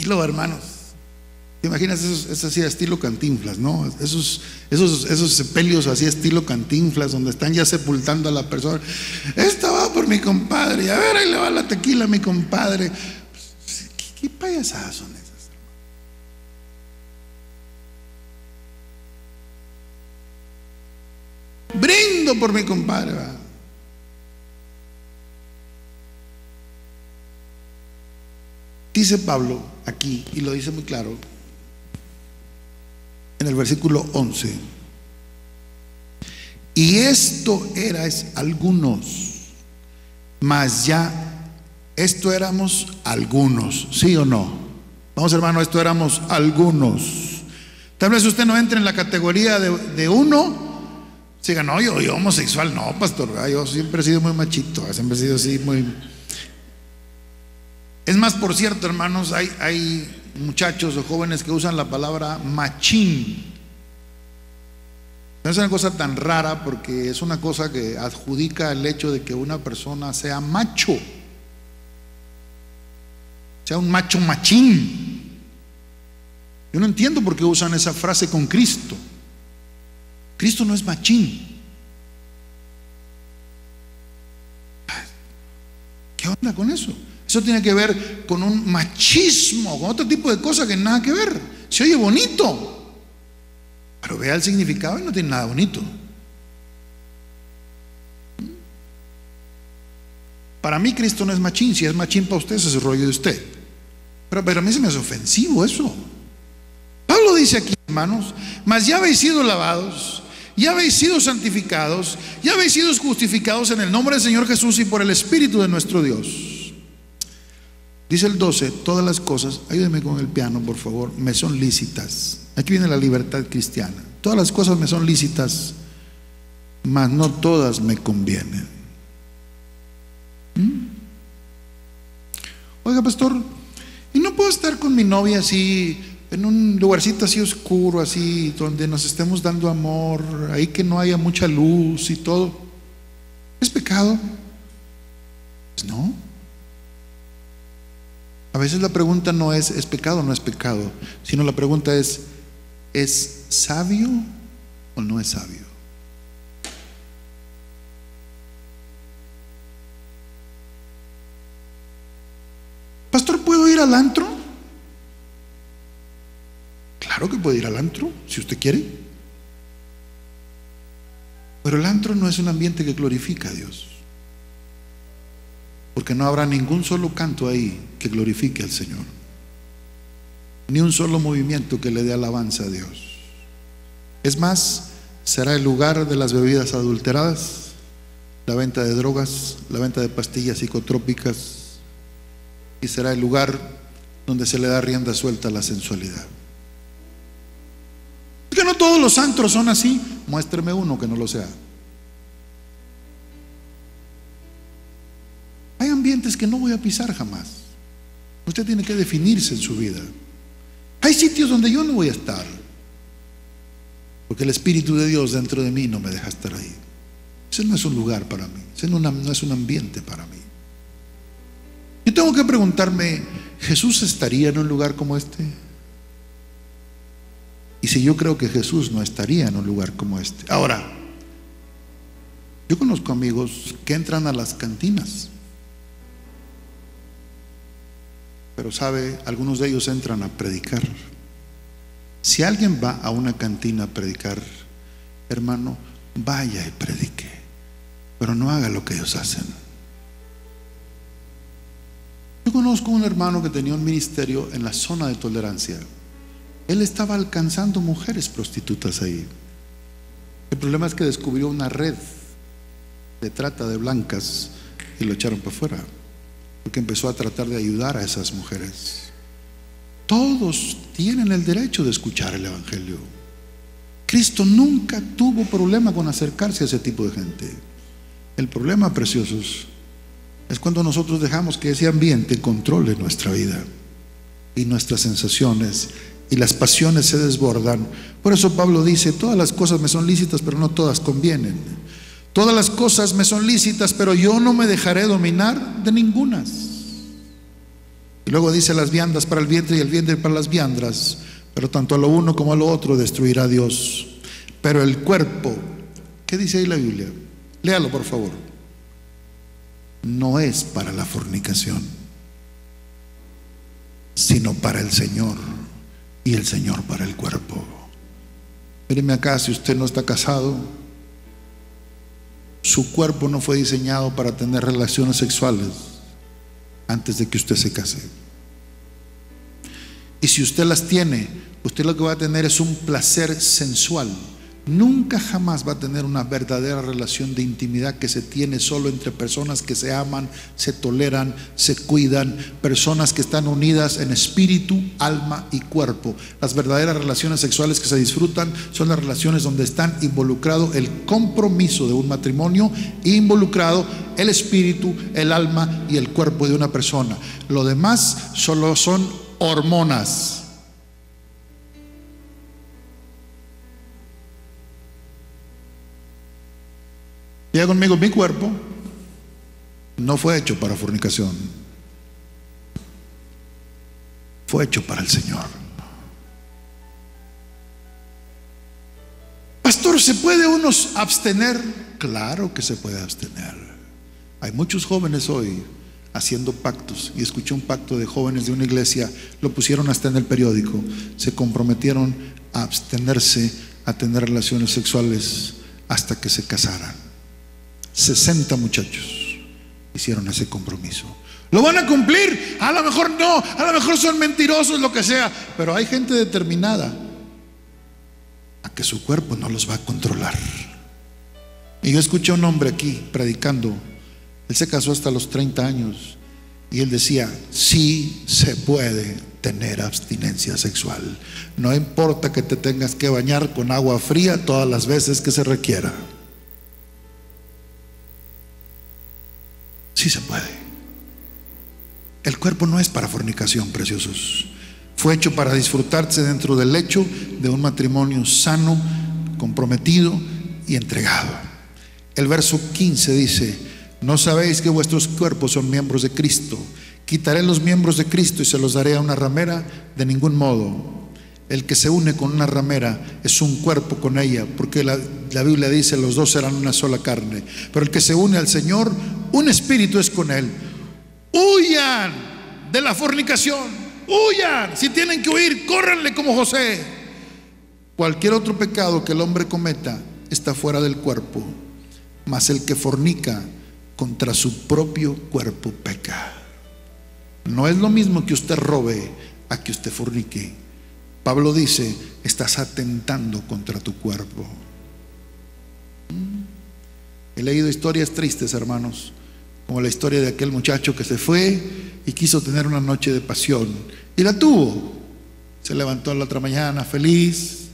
Y luego, hermanos, ¿te imaginas eso así estilo Cantinflas, no? Esos sepelios así estilo Cantinflas, donde están ya sepultando a la persona. Esta va por mi compadre, y a ver, ahí le va la tequila a mi compadre. ¿Qué payasadas son esas? Brindo por mi compadre, ¿verdad? Dice Pablo aquí, y lo dice muy claro, en el versículo 11: y esto erais algunos, mas ya esto éramos algunos. ¿Sí o no? Vamos, hermano, esto éramos algunos. Tal vez usted no entre en la categoría de uno. Diga, no, yo homosexual, no, pastor, ¿verdad? Yo siempre he sido muy machito, siempre he sido así muy... Es más, por cierto, hermanos, hay muchachos o jóvenes que usan la palabra machín. No es una cosa tan rara, porque es una cosa que adjudica el hecho de que una persona sea macho, sea un macho machín. Yo no entiendo por qué usan esa frase con Cristo. Cristo no es machín. ¿Qué onda con eso? Eso tiene que ver con un machismo, con otro tipo de cosas que nada que ver. Se oye bonito, pero vea el significado y no tiene nada bonito. Para mí Cristo no es machín. Si es machín para usted, ese es el rollo de usted. Pero a mí se me hace ofensivo eso. Pablo dice aquí, hermanos: mas ya habéis sido lavados, ya habéis sido santificados, ya habéis sido justificados en el nombre del Señor Jesús y por el Espíritu de nuestro Dios. Dice el 12: todas las cosas, ayúdeme con el piano por favor, me son lícitas. Aquí viene la libertad cristiana. Todas las cosas me son lícitas, mas no todas me convienen. Oiga, pastor, ¿y no puedo estar con mi novia así, en un lugarcito así oscuro, así, donde nos estemos dando amor, ahí que no haya mucha luz y todo? ¿Es pecado? Pues no. A veces la pregunta no es pecado o no es pecado, sino la pregunta es sabio o no es sabio. Pastor, ¿puedo ir al antro? Claro que puede ir al antro, si usted quiere. Pero el antro no es un ambiente que glorifica a Dios, porque no habrá ningún solo canto ahí que glorifique al Señor, ni un solo movimiento que le dé alabanza a Dios. Es más, será el lugar de las bebidas adulteradas, la venta de drogas, la venta de pastillas psicotrópicas, y será el lugar donde se le da rienda suelta a la sensualidad. ¿Es que no todos los antros son así? Muéstreme uno que no lo sea. Hay ambientes que no voy a pisar jamás. Usted tiene que definirse en su vida. Hay sitios donde yo no voy a estar, porque el Espíritu de Dios dentro de mí no me deja estar ahí. Ese no es un lugar para mí, ese no es un ambiente para mí. Yo tengo que preguntarme, ¿Jesús estaría en un lugar como este? Y si yo creo que Jesús no estaría en un lugar como este. Ahora, yo conozco amigos que entran a las cantinas, pero sabe, algunos de ellos entran a predicar. Si alguien va a una cantina a predicar, hermano, vaya y predique, pero no haga lo que ellos hacen. Yo conozco un hermano que tenía un ministerio en la zona de tolerancia. Él estaba alcanzando mujeres prostitutas ahí. El problema es que descubrió una red de trata de blancas y lo echaron para afuera, porque empezó a tratar de ayudar a esas mujeres. Todos tienen el derecho de escuchar el evangelio. Cristo nunca tuvo problema con acercarse a ese tipo de gente. El problema, preciosos, es cuando nosotros dejamos que ese ambiente controle nuestra vida y nuestras sensaciones, y las pasiones se desbordan. Por eso Pablo dice: todas las cosas me son lícitas, pero no todas convienen. Todas las cosas me son lícitas, pero yo no me dejaré dominar de ningunas. Y luego dice: las viandas para el vientre y el vientre para las viandas, pero tanto a lo uno como a lo otro destruirá Dios. Pero el cuerpo, ¿qué dice ahí la Biblia? Léalo, por favor. No es para la fornicación, sino para el Señor, y el Señor para el cuerpo. Míreme acá, si usted no está casado, su cuerpo no fue diseñado para tener relaciones sexuales antes de que usted se case. Y si usted las tiene, usted lo que va a tener es un placer sensual. Nunca jamás va a tener una verdadera relación de intimidad que se tiene solo entre personas que se aman, se toleran, se cuidan, personas que están unidas en espíritu, alma y cuerpo. Las verdaderas relaciones sexuales que se disfrutan son las relaciones donde están involucrado el compromiso de un matrimonio, involucrado el espíritu, el alma y el cuerpo de una persona. Lo demás solo son hormonas. Diga conmigo: mi cuerpo no fue hecho para fornicación, fue hecho para el Señor. Pastor, ¿se puede uno abstener? Claro que se puede abstener. Hay muchos jóvenes hoy haciendo pactos, y escuché un pacto de jóvenes de una iglesia, lo pusieron hasta en el periódico. Se comprometieron a abstenerse a tener relaciones sexuales hasta que se casaran. 60 muchachos hicieron ese compromiso. ¿Lo van a cumplir? A lo mejor no, a lo mejor son mentirosos, lo que sea, pero hay gente determinada a que su cuerpo no los va a controlar. Y yo escuché a un hombre aquí predicando. Él se casó hasta los 30 años y él decía: sí se puede tener abstinencia sexual, no importa que te tengas que bañar con agua fría todas las veces que se requiera. Sí se puede. El cuerpo no es para fornicación, preciosos. Fue hecho para disfrutarse dentro del lecho de un matrimonio sano, comprometido y entregado. El verso 15 dice: ¿no sabéis que vuestros cuerpos son miembros de Cristo? Quitaré los miembros de Cristo y se los daré a una ramera. De ningún modo. El que se une con una ramera es un cuerpo con ella, porque la Biblia dice: los dos serán una sola carne. Pero el que se une al Señor, un espíritu es con él. Huyan de la fornicación, huyan. Si tienen que huir, córranle como José. Cualquier otro pecado que el hombre cometa está fuera del cuerpo, mas el que fornica contra su propio cuerpo peca. No es lo mismo que usted robe a que usted fornique. Pablo dice: estás atentando contra tu cuerpo. He leído historias tristes, hermanos, como la historia de aquel muchacho que se fue y quiso tener una noche de pasión, y la tuvo. Se levantó la otra mañana feliz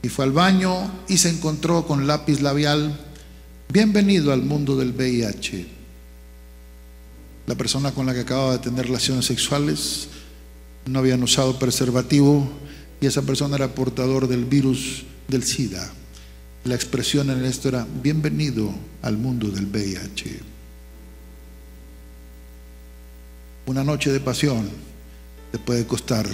y fue al baño y se encontró con lápiz labial: bienvenido al mundo del VIH. La persona con la que acababa de tener relaciones sexuales no habían usado preservativo y esa persona era portador del virus del SIDA. La expresión en esto era: bienvenido al mundo del VIH. Una noche de pasión te puede costar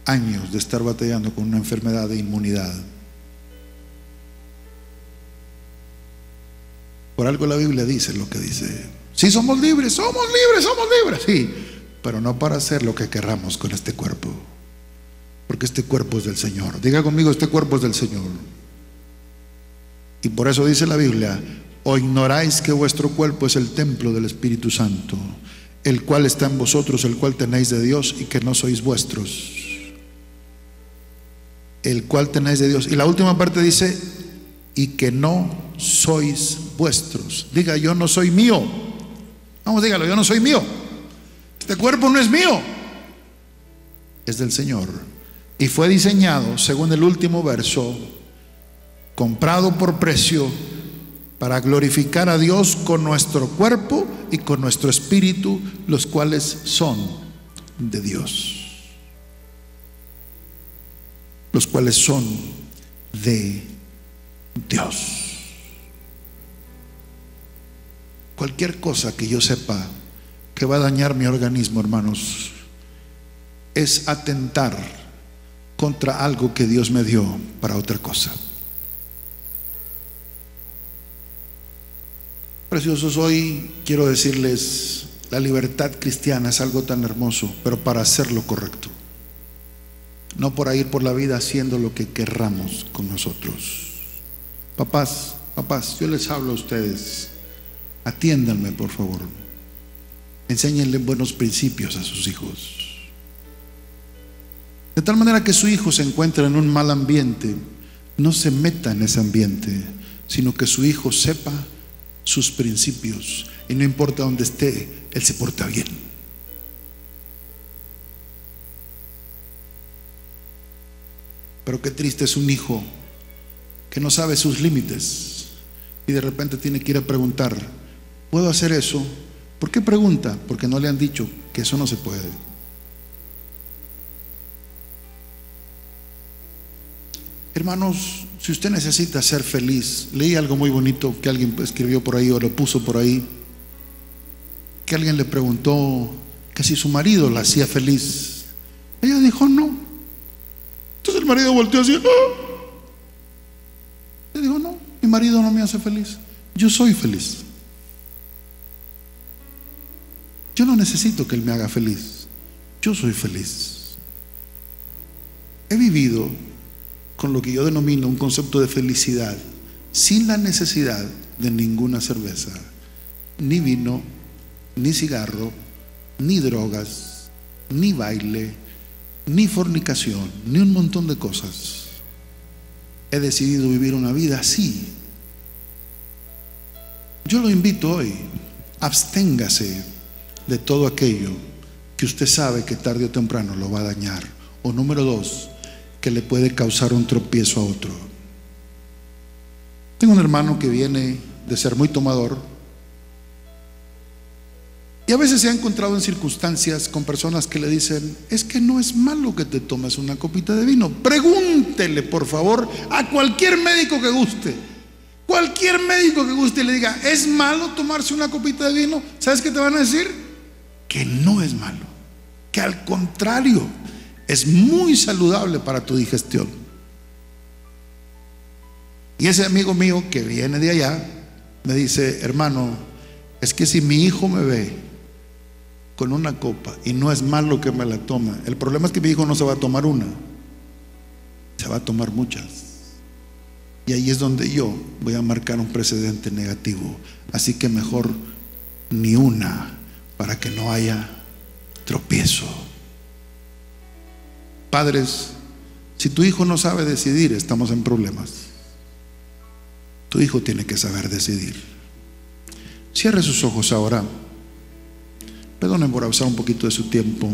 años de estar batallando con una enfermedad de inmunidad. Por algo la Biblia dice lo que dice. Sí, somos libres, sí, pero no para hacer lo que querramos con este cuerpo, porque este cuerpo es del Señor. Diga conmigo: este cuerpo es del Señor. Y por eso dice la Biblia: ¿o ignoráis que vuestro cuerpo es el templo del Espíritu Santo, el cual está en vosotros, el cual tenéis de Dios, y que no sois vuestros? el cual tenéis de Dios. Y la última parte dice, y que no sois vuestros. Diga, yo no soy mío. Vamos, dígalo, yo no soy mío. Este cuerpo no es mío, es del Señor. Y fue diseñado, según el último verso, comprado por precio, para glorificar a Dios con nuestro cuerpo y con nuestro espíritu, los cuales son de Dios. Los cuales son de Dios. Cualquier cosa que yo sepa que va a dañar mi organismo, hermanos, es atentar contra algo que Dios me dio para otra cosa. Preciosos, hoy quiero decirles, la libertad cristiana es algo tan hermoso, pero para hacer lo correcto, no por ir por la vida haciendo lo que querramos con nosotros. Papás, yo les hablo a ustedes, atiéndanme por favor, enséñenle buenos principios a sus hijos, de tal manera que su hijo se encuentre en un mal ambiente, no se meta en ese ambiente, sino que su hijo sepa sus principios, y no importa dónde esté, él se porta bien. Pero qué triste es un hijo que no sabe sus límites y de repente tiene que ir a preguntar, ¿puedo hacer eso? ¿Por qué pregunta? Porque no le han dicho que eso no se puede. Hermanos, si usted necesita ser feliz, leí algo muy bonito que alguien escribió por ahí o lo puso por ahí, que alguien le preguntó que si su marido la hacía feliz. Ella dijo no. Entonces el marido volteó así, ¡ah! Le dijo, no, mi marido no me hace feliz, yo soy feliz. Yo no necesito que él me haga feliz, yo soy feliz. He vivido con lo que yo denomino un concepto de felicidad, sin la necesidad de ninguna cerveza, ni vino, ni cigarro, ni drogas, ni baile, ni fornicación, ni un montón de cosas. He decidido vivir una vida así. Yo lo invito hoy, absténgase de todo aquello que usted sabe que tarde o temprano lo va a dañar, o número dos, que le puede causar un tropiezo a otro. Tengo un hermano que viene de ser muy tomador y a veces se ha encontrado en circunstancias con personas que le dicen, es que no es malo que te tomes una copita de vino. Pregúntele por favor a cualquier médico que guste, y le diga, ¿es malo tomarse una copita de vino? ¿Sabes qué te van a decir? Que no es malo, que al contrario, es muy saludable para tu digestión. Y ese amigo mío que viene de allá me dice, hermano, es que si mi hijo me ve con una copa y no es malo que me la tome, el problema es que mi hijo no se va a tomar una, se va a tomar muchas. Y ahí es donde yo voy a marcar un precedente negativo. Así que mejor ni una, para que no haya tropiezo. Padres, si tu hijo no sabe decidir, estamos en problemas. Tu hijo tiene que saber decidir. Cierre sus ojos ahora. Perdonen por abusar un poquito de su tiempo.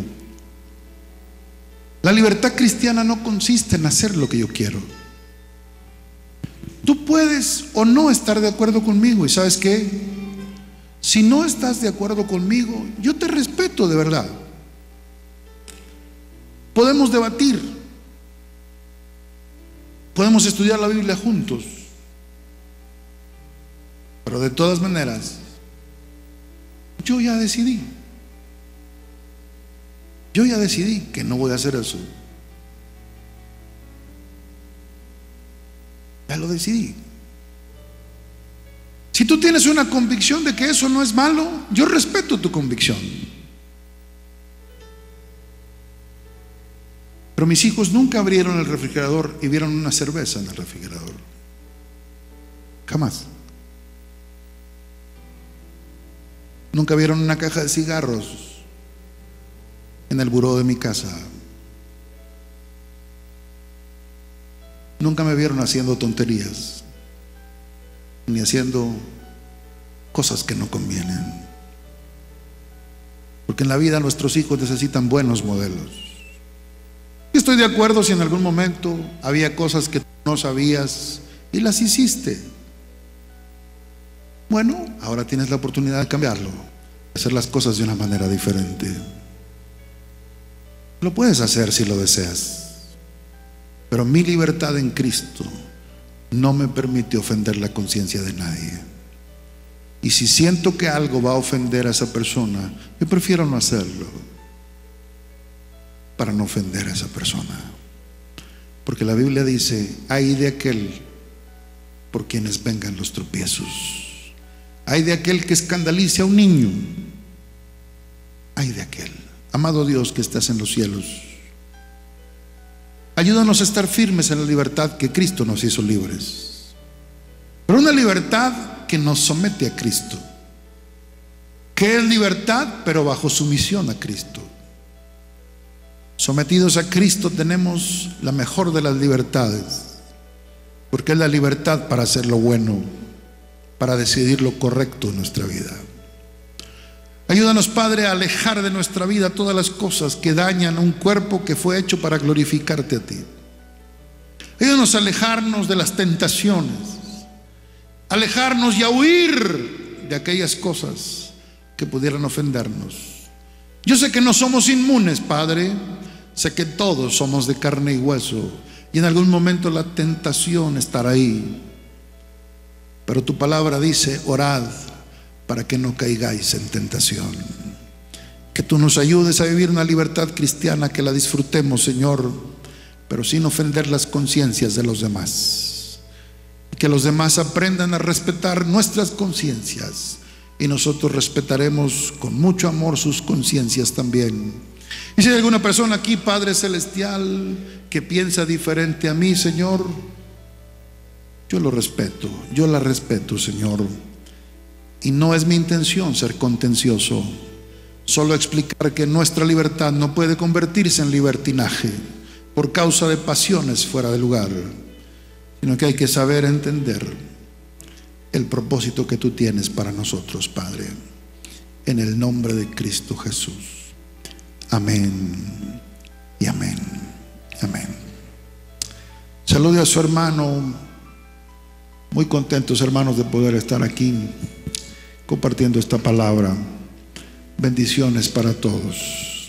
La libertad cristiana no consiste en hacer lo que yo quiero. Tú puedes o no estar de acuerdo conmigo, y ¿sabes qué? Si no estás de acuerdo conmigo, yo te respeto de verdad. Podemos debatir, podemos estudiar la Biblia juntos, pero de todas maneras, yo ya decidí que no voy a hacer eso. Ya lo decidí. Si tú tienes una convicción de que eso no es malo, yo respeto tu convicción. Pero mis hijos nunca abrieron el refrigerador y vieron una cerveza en el refrigerador. Jamás. Nunca vieron una caja de cigarros en el buró de mi casa. nunca me vieron haciendo tonterías, ni haciendo cosas que no convienen. Porque en la vida nuestros hijos necesitan buenos modelos. Y estoy de acuerdo si en algún momento había cosas que tú no sabías y las hiciste. Bueno, ahora tienes la oportunidad de cambiarlo, hacer las cosas de una manera diferente. Lo puedes hacer si lo deseas, pero mi libertad en Cristo no me permite ofender la conciencia de nadie. Y si siento que algo va a ofender a esa persona, yo prefiero no hacerlo, para no ofender a esa persona. Porque la Biblia dice: ay de aquel por quienes vengan los tropiezos, ay de aquel que escandalice a un niño, ay de aquel. Amado Dios que estás en los cielos, ayúdanos a estar firmes en la libertad que Cristo nos hizo libres, pero una libertad que nos somete a Cristo, que es libertad pero bajo sumisión a Cristo. Sometidos a Cristo tenemos la mejor de las libertades, porque es la libertad para hacer lo bueno, para decidir lo correcto en nuestra vida. Ayúdanos, Padre, a alejar de nuestra vida todas las cosas que dañan un cuerpo que fue hecho para glorificarte a ti. Ayúdanos a alejarnos de las tentaciones, alejarnos y a huir de aquellas cosas que pudieran ofendernos. Yo sé que no somos inmunes, Padre. Sé que todos somos de carne y hueso, y en algún momento la tentación estará ahí. Pero tu palabra dice: orad para que no caigáis en tentación. Que tú nos ayudes a vivir una libertad cristiana, que la disfrutemos, Señor, pero sin ofender las conciencias de los demás. Que los demás aprendan a respetar nuestras conciencias, y nosotros respetaremos con mucho amor sus conciencias también. Y si hay alguna persona aquí, Padre Celestial, que piensa diferente a mí, Señor, yo lo respeto, yo la respeto, Señor. Y no es mi intención ser contencioso, solo explicar que nuestra libertad no puede convertirse en libertinaje por causa de pasiones fuera de lugar, sino que hay que saber entender el propósito que tú tienes para nosotros, Padre, en el nombre de Cristo Jesús. Amén y amén. Amén. Salude a su hermano. Muy contentos, hermanos, de poder estar aquí compartiendo esta palabra. Bendiciones para todos.